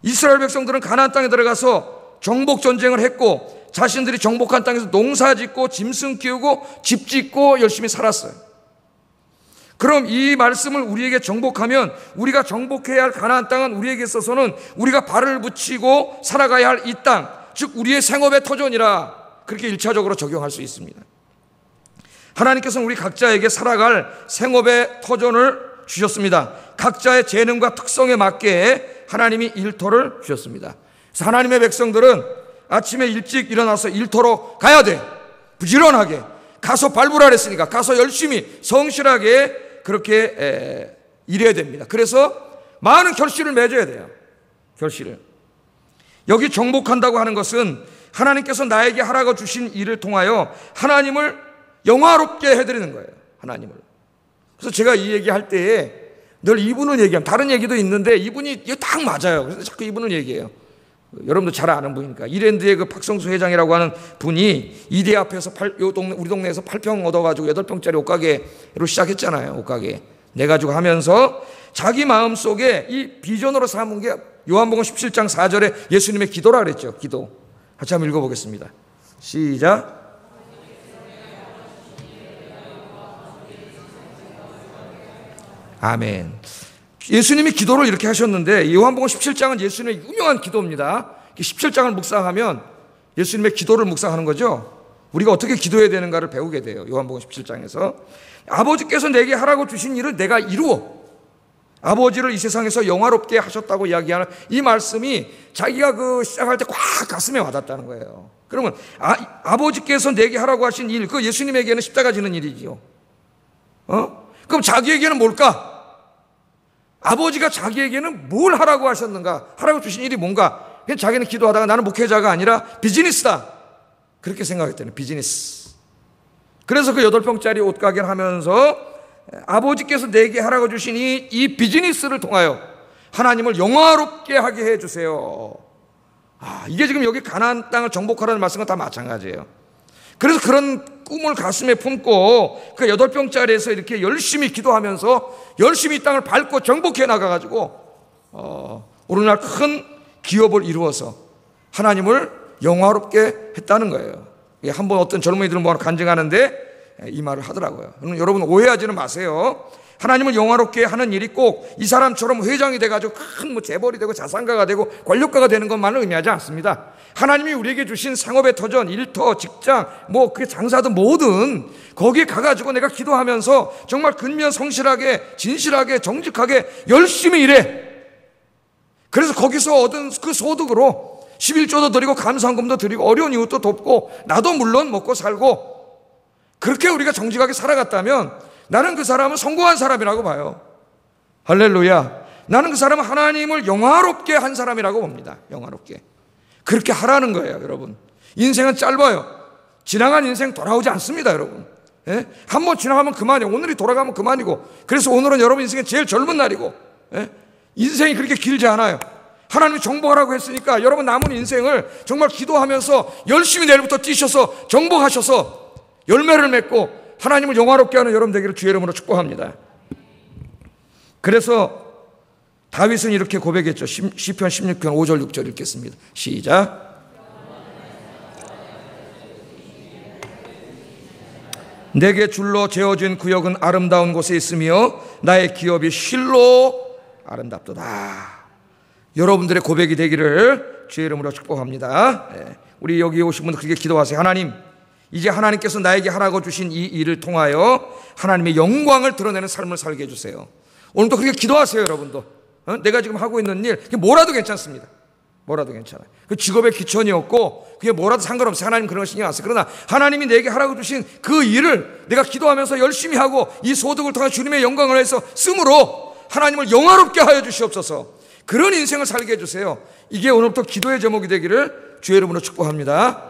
이스라엘 백성들은 가나안 땅에 들어가서 정복 전쟁을 했고 자신들이 정복한 땅에서 농사 짓고 짐승 키우고 집 짓고 열심히 살았어요. 그럼 이 말씀을 우리에게 정복하면 우리가 정복해야 할 가나안 땅은 우리에게 있어서는 우리가 발을 붙이고 살아가야 할 이 땅, 즉 우리의 생업의 터전이라 그렇게 1차적으로 적용할 수 있습니다. 하나님께서는 우리 각자에게 살아갈 생업의 터전을 주셨습니다. 각자의 재능과 특성에 맞게 하나님이 일터를 주셨습니다. 그래서 하나님의 백성들은 아침에 일찍 일어나서 일터로 가야 돼. 부지런하게 가서 발부라 했으니까 가서 열심히 성실하게 그렇게 일해야 됩니다. 그래서 많은 결실을 맺어야 돼요. 결실을. 여기 정복한다고 하는 것은 하나님께서 나에게 하라고 주신 일을 통하여 하나님을 영화롭게 해드리는 거예요. 하나님을. 그래서 제가 이 얘기할 때에 늘 이분은 얘기하면 다른 얘기도 있는데 이분이 딱 맞아요. 그래서 자꾸 이분은 얘기해요. 여러분도 잘 아는 분이니까. 이랜드의 그 박성수 회장이라고 하는 분이 이대 앞에서 우리 동네에서 8평 얻어가지고 8평짜리 옷가게로 시작했잖아요. 옷가게 내가지고 하면서 자기 마음속에 이 비전으로 삼은 게 요한복음 17장 4절에 예수님의 기도라 그랬죠. 기도. 같이 한번 읽어보겠습니다. 시작. 아멘. 예수님이 기도를 이렇게 하셨는데 요한복음 17장은 예수님의 유명한 기도입니다. 17장을 묵상하면 예수님의 기도를 묵상하는 거죠. 우리가 어떻게 기도해야 되는가를 배우게 돼요. 요한복음 17장에서 아버지께서 내게 하라고 주신 일을 내가 이루어 아버지를 이 세상에서 영화롭게 하셨다고 이야기하는 이 말씀이 자기가 그 시작할 때 꽉 가슴에 와닿았다는 거예요. 그러면 아버지께서 내게 하라고 하신 일, 그 예수님에게는 십자가 지는 일이지요. 그럼 자기에게는 뭘까? 아버지가 자기에게는 뭘 하라고 하셨는가? 하라고 주신 일이 뭔가? 그냥 자기는 기도하다가 나는 목회자가 아니라 비즈니스다, 그렇게 생각했다는, 비즈니스. 그래서 그 8평짜리 옷가게를 하면서 아버지께서 내게 하라고 주신 이 비즈니스를 통하여 하나님을 영화롭게 하게 해주세요. 이게 지금 여기 가나안 땅을 정복하라는 말씀과 다 마찬가지예요. 그래서 그런 꿈을 가슴에 품고 그 8평짜리에서 이렇게 열심히 기도하면서 열심히 이 땅을 밟고 정복해 나가가지고 오늘날 큰 기업을 이루어서 하나님을 영화롭게 했다는 거예요. 한번 어떤 젊은이들은 뭐 간증하는데 이 말을 하더라고요. 여러분 오해하지는 마세요. 하나님을 영화롭게 하는 일이 꼭 이 사람처럼 회장이 돼가지고 큰 뭐 재벌이 되고 자산가가 되고 권력가가 되는 것만을 의미하지 않습니다. 하나님이 우리에게 주신 상업의 터전, 일터, 직장, 뭐 그게 장사든 뭐든 거기에 가가지고 내가 기도하면서 정말 근면 성실하게, 진실하게, 정직하게 열심히 일해. 그래서 거기서 얻은 그 소득으로 11조도 드리고 감사헌금도 드리고 어려운 이웃도 돕고 나도 물론 먹고 살고, 그렇게 우리가 정직하게 살아갔다면 나는 그 사람은 성공한 사람이라고 봐요. 할렐루야. 나는 그 사람은 하나님을 영화롭게 한 사람이라고 봅니다. 영화롭게. 그렇게 하라는 거예요, 여러분. 인생은 짧아요. 지나간 인생 돌아오지 않습니다, 여러분. 한번 지나가면 그만이에요. 오늘이 돌아가면 그만이고. 그래서 오늘은 여러분 인생의 제일 젊은 날이고, 인생이 그렇게 길지 않아요. 하나님이 정복하라고 했으니까 여러분 남은 인생을 정말 기도하면서 열심히 내일부터 뛰셔서 정복하셔서 열매를 맺고 하나님을 영화롭게 하는 여러분 되기를 주의 이름으로 축복합니다. 그래서 다윗은 이렇게 고백했죠. 시편 16편 5절 6절 읽겠습니다. 시작. 내게 줄로 재어진 구역은 아름다운 곳에 있으며 나의 기업이 실로 아름답도다. 여러분들의 고백이 되기를 주의 이름으로 축복합니다. 우리 여기 오신 분들 그렇게 기도하세요. 하나님, 이제 하나님께서 나에게 하라고 주신 이 일을 통하여 하나님의 영광을 드러내는 삶을 살게 해주세요. 오늘도 그렇게 기도하세요. 여러분도 내가 지금 하고 있는 일 뭐라도 괜찮습니다. 뭐라도 괜찮아요. 그 직업의 기천이었고 그게 뭐라도 상관없어요. 하나님 그런 거 신경 안 써요. 그러나 하나님이 내게 하라고 주신 그 일을 내가 기도하면서 열심히 하고 이 소득을 통해 주님의 영광을 해서 쓰므로 하나님을 영화롭게 하여 주시옵소서. 그런 인생을 살게 해주세요. 이게 오늘부터 기도의 제목이 되기를 주의 이름으로 축복합니다.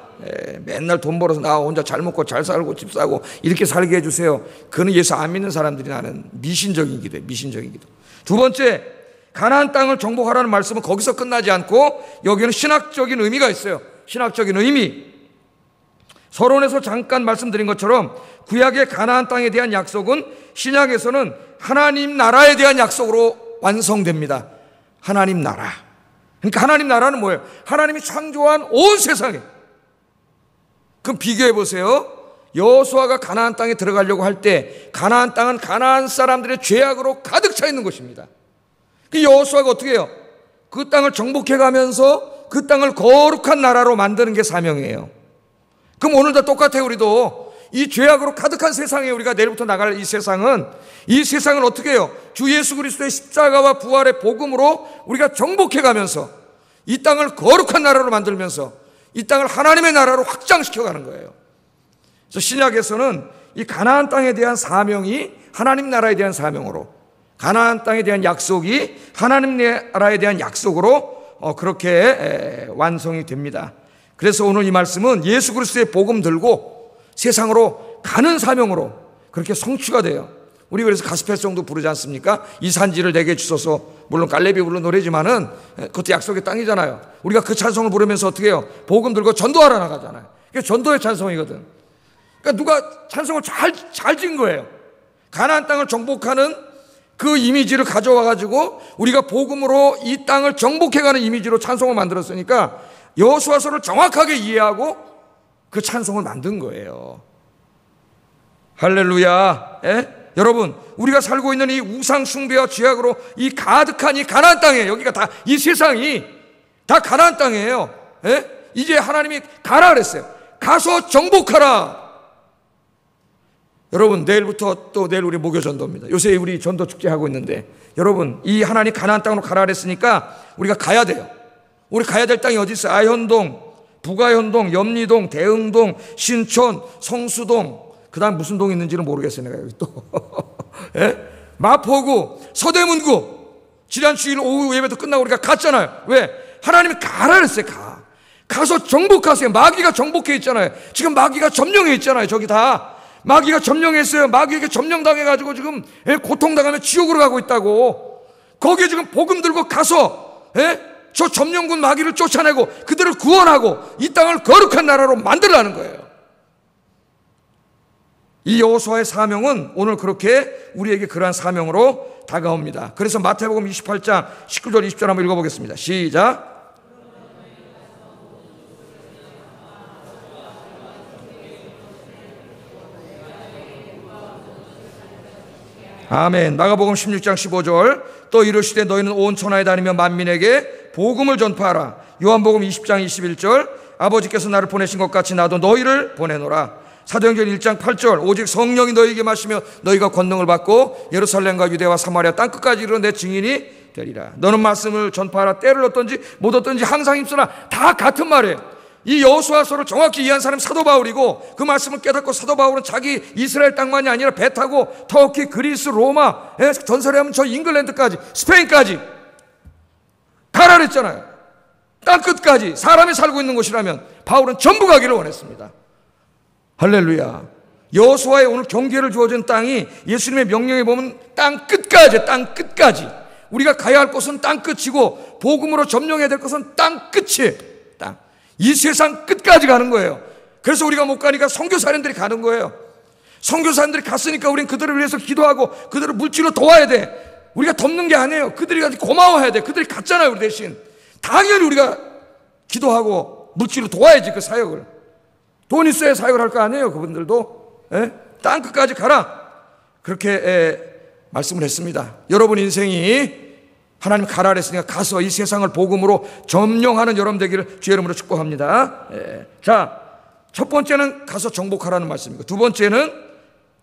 맨날 돈 벌어서 나 혼자 잘 먹고 잘 살고 집 사고 이렇게 살게 해주세요. 그는 예수 안 믿는 사람들이 나는 미신적인 기도예요. 미신적인 기도. 두 번째, 가나안 땅을 정복하라는 말씀은 거기서 끝나지 않고 여기는 신학적인 의미가 있어요. 신학적인 의미. 서론에서 잠깐 말씀드린 것처럼 구약의 가나안 땅에 대한 약속은 신약에서는 하나님 나라에 대한 약속으로 완성됩니다. 하나님 나라. 그러니까 하나님 나라는 뭐예요? 하나님이 창조한 온 세상에. 그럼 비교해 보세요. 여호수아가 가나안 땅에 들어가려고 할 때 가나안 땅은 가나안 사람들의 죄악으로 가득 차 있는 곳입니다. 그 여호수아가 어떻게 해요? 그 땅을 정복해 가면서 그 땅을 거룩한 나라로 만드는 게 사명이에요. 그럼 오늘도 똑같아요. 우리도 이 죄악으로 가득한 세상에 우리가 내일부터 나갈 이 세상은 어떻게 해요? 주 예수 그리스도의 십자가와 부활의 복음으로 우리가 정복해 가면서 이 땅을 거룩한 나라로 만들면서 이 땅을 하나님의 나라로 확장시켜 가는 거예요. 그래서 신약에서는 이 가나안 땅에 대한 사명이 하나님 나라에 대한 사명으로, 가나안 땅에 대한 약속이 하나님 나라에 대한 약속으로 그렇게 완성이 됩니다. 그래서 오늘 이 말씀은 예수 그리스도의 복음 들고 세상으로 가는 사명으로 그렇게 성취가 돼요. 우리 그래서 가스펠송도 부르지 않습니까? 이 산지를 내게 주소서. 물론 갈렙이 부르는 노래지만은 그것도 약속의 땅이잖아요. 우리가 그 찬송을 부르면서 어떻게 해요? 복음 들고 전도하러 나가잖아요. 그게 전도의 찬송이거든. 그러니까 누가 찬송을 잘 지은 거예요. 가나안 땅을 정복하는 그 이미지를 가져와 가지고 우리가 복음으로 이 땅을 정복해가는 이미지로 찬송을 만들었으니까 여호수아서를 정확하게 이해하고 그 찬송을 만든 거예요. 할렐루야. 여러분, 우리가 살고 있는 이 우상 숭배와 죄악으로 이 가득한 이 가나안 땅에, 여기가 다 이 세상이 다 가나안 땅이에요. 이제 하나님이 가라 그랬어요. 가서 정복하라. 여러분, 내일부터 또 내일 우리 목요전도입니다. 요새 우리 전도 축제 하고 있는데, 여러분, 이 하나님 가나안 땅으로 가라 그랬으니까 우리가 가야 돼요. 우리 가야 될 땅이 어디 있어요? 아현동, 북아현동, 염리동, 대흥동, 신촌, 성수동, 그 다음 무슨 동이 있는지는 모르겠어요. 내가 여기 또 예? 마포구, 서대문구. 지난 주일 오후 예배도 끝나고 우리가 갔잖아요. 왜? 하나님이 가라 그랬어요. 가서 정복하세요. 마귀가 정복해 있잖아요. 지금 마귀가 점령해 있잖아요. 저기 다 마귀가 점령했어요. 마귀에게 점령당해가지고 지금 고통당하며 지옥으로 가고 있다고. 거기에 지금 복음 들고 가서 저 점령군 마귀를 쫓아내고 그들을 구원하고 이 땅을 거룩한 나라로 만들라는 거예요. 이 여호수아의 사명은 오늘 그렇게 우리에게 그러한 사명으로 다가옵니다. 그래서 마태복음 28장 19절 20절 한번 읽어보겠습니다. 시작. 아멘. 마가복음 16장 15절 또 이르시되 너희는 온 천하에 다니며 만민에게 복음을 전파하라. 요한복음 20장 21절 아버지께서 나를 보내신 것 같이 나도 너희를 보내노라. 사도행전 1장 8절 오직 성령이 너희에게 마시며 너희가 권능을 받고 예루살렘과 유대와 사마리아 땅끝까지 이르러 내 증인이 되리라. 너는 말씀을 전파하라. 때를 얻든지 못 얻든지 항상 힘쓰라. 다 같은 말이에요. 이 여호수아서를 정확히 이해한 사람이 사도 바울이고 그 말씀을 깨닫고 사도 바울은 자기 이스라엘 땅만이 아니라 배 타고 터키, 그리스, 로마, 전설에 하면 저 잉글랜드까지 스페인까지 가라 그랬잖아요. 땅끝까지 사람이 살고 있는 곳이라면 바울은 전부 가기를 원했습니다. 할렐루야. 여호수아의 오늘 경계를 주어진 땅이 예수님의 명령에 보면 땅 끝까지 우리가 가야 할 곳은 땅 끝이고 복음으로 점령해야 될 것은 땅 끝이에요. 이 세상 끝까지 가는 거예요. 그래서 우리가 못 가니까 선교사님들이 가는 거예요. 선교사님들이 갔으니까 우리는 그들을 위해서 기도하고 그들을 물질로 도와야 돼. 우리가 돕는 게 아니에요. 그들이 고마워해야 돼. 그들이 갔잖아요. 우리 대신 당연히 우리가 기도하고 물질로 도와야지. 그 사역을 돈 있어야 사역을 할 거 아니에요. 그분들도 땅 끝까지 가라 그렇게 말씀을 했습니다. 여러분 인생이 하나님 가라 그랬으니까 가서 이 세상을 복음으로 점령하는 여러분 되기를 주의 이름으로 축복합니다. 자, 첫 번째는 가서 정복하라는 말씀이고, 두 번째는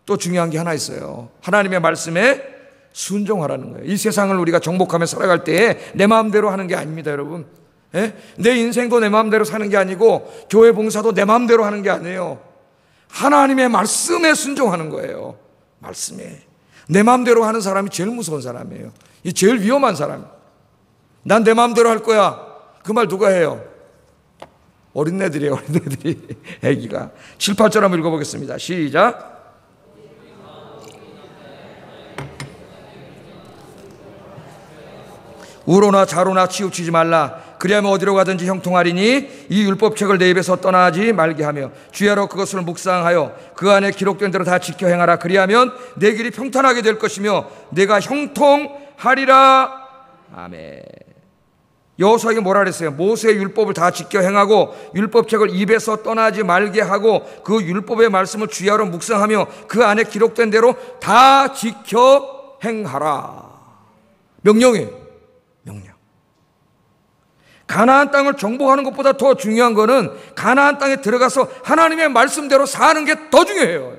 또 중요한 게 하나 있어요. 하나님의 말씀에 순종하라는 거예요. 이 세상을 우리가 정복하며 살아갈 때에 내 마음대로 하는 게 아닙니다, 여러분. 내 인생도 내 마음대로 사는 게 아니고 교회 봉사도 내 마음대로 하는 게 아니에요. 하나님의 말씀에 순종하는 거예요. 말씀에. 내 마음대로 하는 사람이 제일 무서운 사람이에요. 이 제일 위험한 사람. 난 내 마음대로 할 거야. 그 말 누가 해요? 어린애들이에요. 어린애들이. 애기가. 7, 8절 한번 읽어보겠습니다. 시작. 우로나 자로나 치우치지 말라. 그리하면 어디로 가든지 형통하리니 이 율법책을 내 입에서 떠나지 말게 하며 주야로 그것을 묵상하여 그 안에 기록된 대로 다 지켜 행하라. 그리하면 내 길이 평탄하게 될 것이며 내가 형통하리라. 아멘. 여호수아에게 뭐라 그랬어요? 모세의 율법을 다 지켜 행하고 율법책을 입에서 떠나지 말게 하고 그 율법의 말씀을 주야로 묵상하며 그 안에 기록된 대로 다 지켜 행하라. 명령이에요. 명령. 가나안 땅을 정복하는 것보다 더 중요한 거는 가나안 땅에 들어가서 하나님의 말씀대로 사는 게 더 중요해요.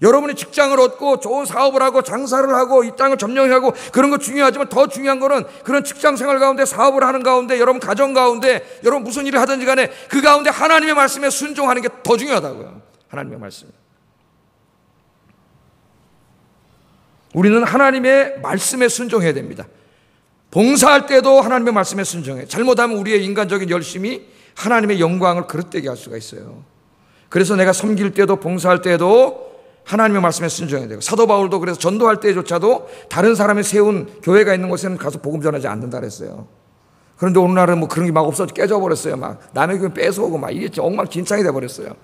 여러분이 직장을 얻고 좋은 사업을 하고 장사를 하고 이 땅을 점령하고 그런 거 중요하지만 더 중요한 거는 그런 직장 생활 가운데 사업을 하는 가운데 여러분 가정 가운데 여러분 무슨 일을 하든지 간에 그 가운데 하나님의 말씀에 순종하는 게 더 중요하다고요. 하나님의 말씀. 우리는 하나님의 말씀에 순종해야 됩니다. 봉사할 때도 하나님의 말씀에 순종해. 잘못하면 우리의 인간적인 열심이 하나님의 영광을 그릇되게 할 수가 있어요. 그래서 내가 섬길 때도 봉사할 때도 하나님의 말씀에 순종해야 되고, 사도 바울도 그래서 전도할 때조차도 다른 사람이 세운 교회가 있는 곳에는 가서 복음 전하지 않는다 그랬어요. 그런데 오늘날은 뭐 그런 게 막 없어져 깨져버렸어요. 막 남의 교회 뺏어오고 막 이게 엉망진창이 돼버렸어요.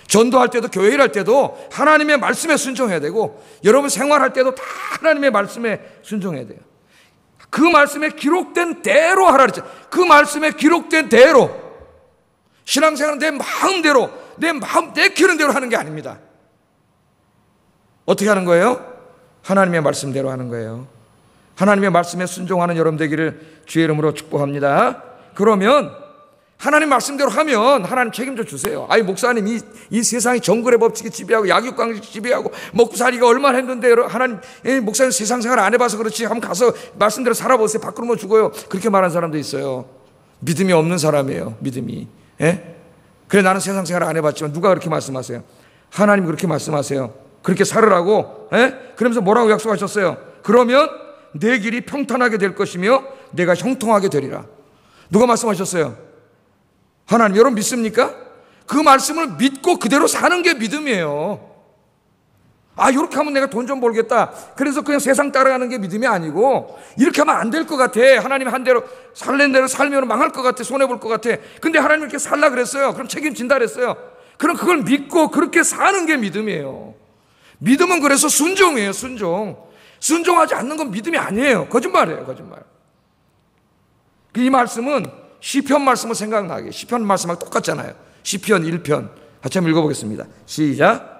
전도할 때도 교회 일할 때도 하나님의 말씀에 순종해야 되고, 여러분 생활할 때도 다 하나님의 말씀에 순종해야 돼요. 그 말씀에 기록된 대로 하라 그랬죠. 그 말씀에 기록된 대로. 신앙생활은 내 마음대로, 내 마음 내키는 대로 하는 게 아닙니다. 어떻게 하는 거예요? 하나님의 말씀대로 하는 거예요. 하나님의 말씀에 순종하는 여러분 되기를 주의 이름으로 축복합니다. 그러면 하나님 말씀대로 하면 하나님 책임져 주세요. 아이 목사님 이 세상이 정글의 법칙이 지배하고 약육강식이 지배하고 먹고 살기가 얼마나 힘든데 하나님 목사님 세상 생활 안 해봐서 그렇지 한번 가서 말씀대로 살아보세요. 밖으로 죽어요. 그렇게 말하는 사람도 있어요. 믿음이 없는 사람이에요. 믿음이. 그래 나는 세상 생활 안 해봤지만 누가 그렇게 말씀하세요? 하나님 그렇게 말씀하세요. 그렇게 살으라고. 그러면서 뭐라고 약속하셨어요? 그러면 내 길이 평탄하게 될 것이며 내가 형통하게 되리라. 누가 말씀하셨어요? 하나님. 여러분 믿습니까? 그 말씀을 믿고 그대로 사는 게 믿음이에요. 이렇게 하면 내가 돈 좀 벌겠다. 그래서 그냥 세상 따라가는 게 믿음이 아니고 이렇게 하면 안 될 것 같아. 하나님 한 대로 살랜 대로 살면 망할 것 같아. 손해볼 것 같아. 근데 하나님 이렇게 살라 그랬어요. 그럼 책임진다 그랬어요. 그럼 그걸 믿고 그렇게 사는 게 믿음이에요. 믿음은 그래서 순종이에요. 순종하지 않는 건 믿음이 아니에요. 거짓말이에요. 거짓말. 이 말씀은 시편 말씀을 생각나게. 시편 말씀하고 똑같잖아요. 시편 1편 같이 한번 읽어보겠습니다. 시작.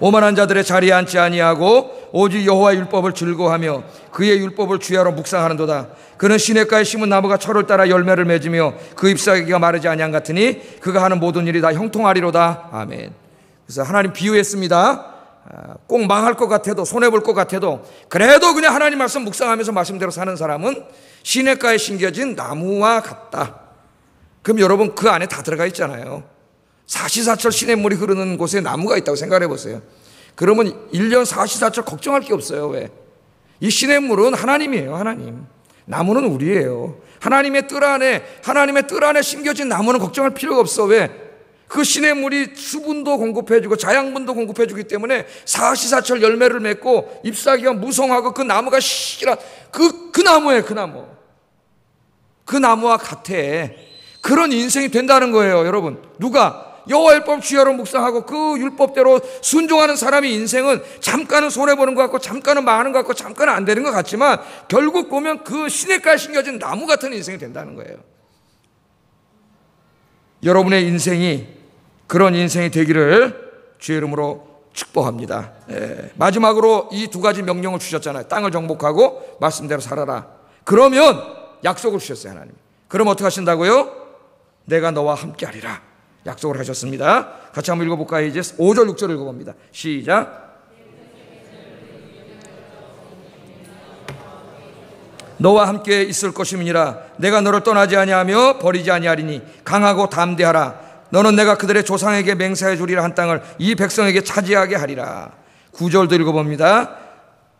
오만한 자들의 자리에 앉지 아니하고 오직 여호와의 율법을 즐거워하며 그의 율법을 주야로 묵상하는도다. 그는 시냇가에 심은 나무가 철을 따라 열매를 맺으며 그 잎사귀가 마르지 아니한 같으니 그가 하는 모든 일이 다 형통하리로다. 아멘. 그래서 하나님 비유했습니다. 꼭 망할 것 같아도 손해볼 것 같아도 그래도 그냥 하나님 말씀 묵상하면서 말씀대로 사는 사람은 시냇가에 심겨진 나무와 같다. 그럼 여러분 그 안에 다 들어가 있잖아요. 사시사철 시냇물이 흐르는 곳에 나무가 있다고 생각해 보세요. 그러면 1년 사시사철 걱정할 게 없어요. 왜? 이 시냇물은 하나님이에요. 하나님. 나무는 우리예요. 하나님의 뜰 안에 심겨진 나무는 걱정할 필요가 없어. 왜? 그 시냇물이 수분도 공급해주고 자양분도 공급해주기 때문에 사시사철 열매를 맺고 잎사귀가 무성하고 그 나무가 실한 그 나무예요. 그 나무와 같아. 그런 인생이 된다는 거예요. 여러분. 누가? 여호와 율법 주야로 묵상하고 그 율법대로 순종하는 사람의 인생은 잠깐은 손해보는 것 같고 잠깐은 망하는 것 같고 잠깐은 안 되는 것 같지만 결국 보면 그 시냇가에 심겨진 나무 같은 인생이 된다는 거예요. 여러분의 인생이 그런 인생이 되기를 주의 이름으로 축복합니다. 마지막으로 이 두 가지 명령을 주셨잖아요. 땅을 정복하고 말씀대로 살아라. 그러면 약속을 주셨어요. 하나님. 그럼 어떻게 하신다고요? 내가 너와 함께 하리라. 약속을 하셨습니다. 같이 한번 읽어볼까요? 이제 5절 6절 읽어봅니다. 시작. 너와 함께 있을 것임이니라. 내가 너를 떠나지 아니하며 버리지 아니하리니 강하고 담대하라. 너는 내가 그들의 조상에게 맹세해 주리라 한 땅을 이 백성에게 차지하게 하리라. 9절도 읽어봅니다.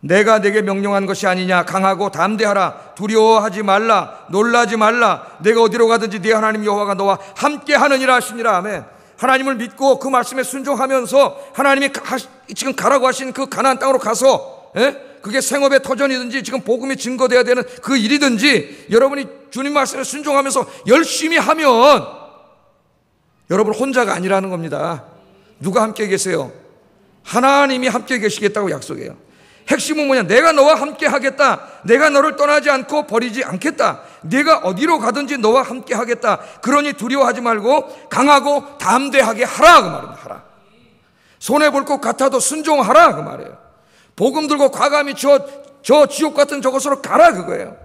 내가 내게 명령한 것이 아니냐. 강하고 담대하라. 두려워하지 말라. 놀라지 말라. 내가 어디로 가든지 네 하나님 여호와가 너와 함께 하느니라 하시니라. 아멘. 하나님을 믿고 그 말씀에 순종하면서 하나님이 지금 가라고 하신 그 가나안 땅으로 가서 그게 생업의 터전이든지 지금 복음이 증거돼야 되는 그 일이든지 여러분이 주님 말씀에 순종하면서 열심히 하면 여러분 혼자가 아니라는 겁니다. 누가 함께 계세요? 하나님이 함께 계시겠다고 약속해요. 핵심은 뭐냐? 내가 너와 함께 하겠다. 내가 너를 떠나지 않고 버리지 않겠다. 내가 어디로 가든지 너와 함께 하겠다. 그러니 두려워하지 말고 강하고 담대하게 하라 그 말입니다. 하라. 손해볼 것 같아도 순종하라 그 말이에요. 복음 들고 과감히 저 지옥 같은 저곳으로 가라 그거예요.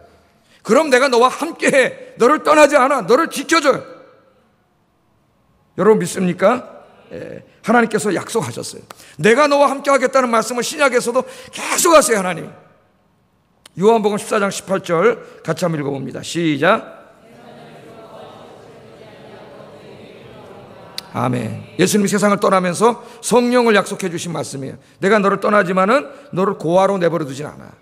그럼 내가 너와 함께해. 너를 떠나지 않아. 너를 지켜줘요. 여러분 믿습니까? 하나님께서 약속하셨어요. 내가 너와 함께 하겠다는 말씀을 신약에서도 계속 하세요. 하나님. 요한복음 14장 18절 같이 한번 읽어봅니다. 시작. 아멘. 예수님이 세상을 떠나면서 성령을 약속해 주신 말씀이에요. 내가 너를 떠나지만은 너를 고아로 내버려 두진 않아.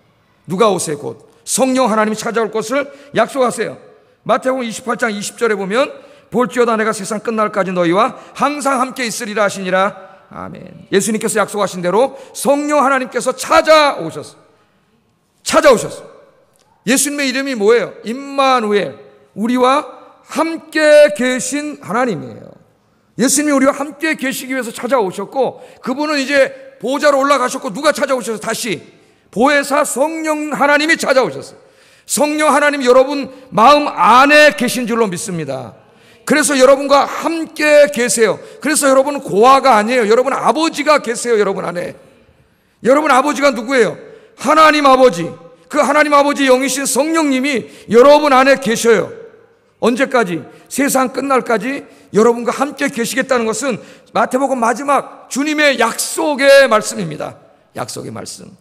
누가 오세요? 곧 성령 하나님이 찾아올 것을 약속하세요. 마태복음 28장 20절에 보면 볼지어다 내가 세상 끝날까지 너희와 항상 함께 있으리라 하시니라. 아멘. 예수님께서 약속하신 대로 성령 하나님께서 찾아오셨어요. 예수님의 이름이 뭐예요? 임마누엘. 우리와 함께 계신 하나님이에요. 예수님이 우리와 함께 계시기 위해서 찾아오셨고 그분은 이제 보좌로 올라가셨고 누가 찾아오셔서 다시 보혜사 성령 하나님이 찾아오셨어요. 성령 하나님이 여러분 마음 안에 계신 줄로 믿습니다. 그래서 여러분과 함께 계세요. 그래서 여러분은 고아가 아니에요. 여러분 아버지가 계세요. 여러분 안에. 여러분 아버지가 누구예요? 하나님 아버지. 그 하나님 아버지 영이신 성령님이 여러분 안에 계셔요. 언제까지? 세상 끝날까지 여러분과 함께 계시겠다는 것은 마태복음 마지막 주님의 약속의 말씀입니다. 약속의 말씀.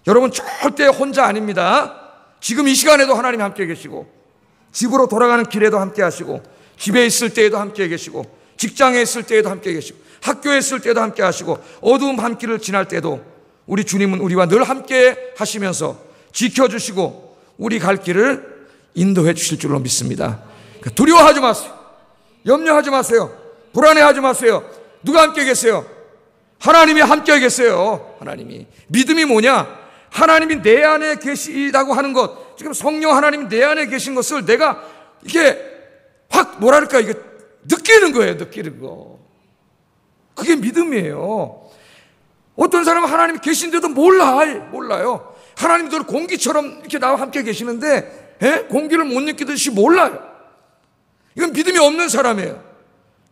여러분 절대 혼자 아닙니다. 지금 이 시간에도 하나님 함께 계시고, 집으로 돌아가는 길에도 함께 하시고, 집에 있을 때에도 함께 계시고, 직장에 있을 때에도 함께 계시고, 학교에 있을 때도 함께 하시고, 어두운 밤길을 지날 때도 우리 주님은 우리와 늘 함께 하시면서 지켜주시고 우리 갈 길을 인도해 주실 줄로 믿습니다. 두려워하지 마세요. 염려하지 마세요. 불안해하지 마세요. 누가 함께 계세요? 하나님이 함께 계세요. 하나님이. 믿음이 뭐냐? 하나님이 내 안에 계시다고 하는 것, 지금 성령 하나님이 내 안에 계신 것을 내가 이게 확 뭐랄까 이게 느끼는 거예요. 느끼는 거. 그게 믿음이에요. 어떤 사람은 하나님이 계신데도 몰라요. 하나님도 공기처럼 이렇게 나와 함께 계시는데 공기를 못 느끼듯이 몰라요. 이건 믿음이 없는 사람이에요.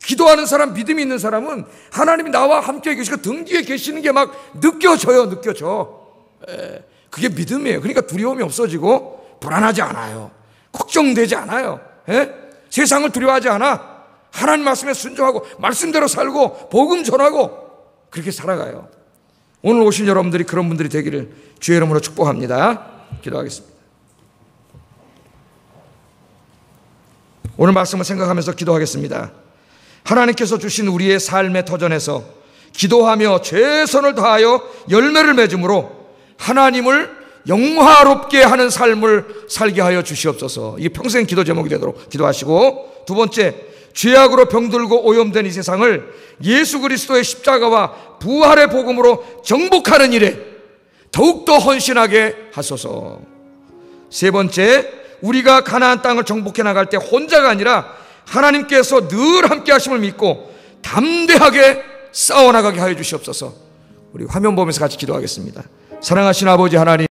기도하는 사람, 믿음이 있는 사람은 하나님이 나와 함께 계시고 등 뒤에 계시는 게 막 느껴져요. 그게 믿음이에요. 그러니까 두려움이 없어지고 불안하지 않아요. 걱정되지 않아요. 세상을 두려워하지 않아. 하나님 말씀에 순종하고 말씀대로 살고 복음 전하고 그렇게 살아가요. 오늘 오신 여러분들이 그런 분들이 되기를 주의 이름으로 축복합니다. 기도하겠습니다. 오늘 말씀을 생각하면서 기도하겠습니다. 하나님께서 주신 우리의 삶의 터전에서 기도하며 최선을 다하여 열매를 맺음으로 하나님을 영화롭게 하는 삶을 살게 하여 주시옵소서. 이게 평생 기도 제목이 되도록 기도하시고, 두 번째, 죄악으로 병들고 오염된 이 세상을 예수 그리스도의 십자가와 부활의 복음으로 정복하는 일에 더욱더 헌신하게 하소서. 세 번째, 우리가 가나안 땅을 정복해 나갈 때 혼자가 아니라 하나님께서 늘 함께 하심을 믿고 담대하게 싸워나가게 하여 주시옵소서. 우리 화면 보면서 같이 기도하겠습니다. 사랑하신 아버지 하나님,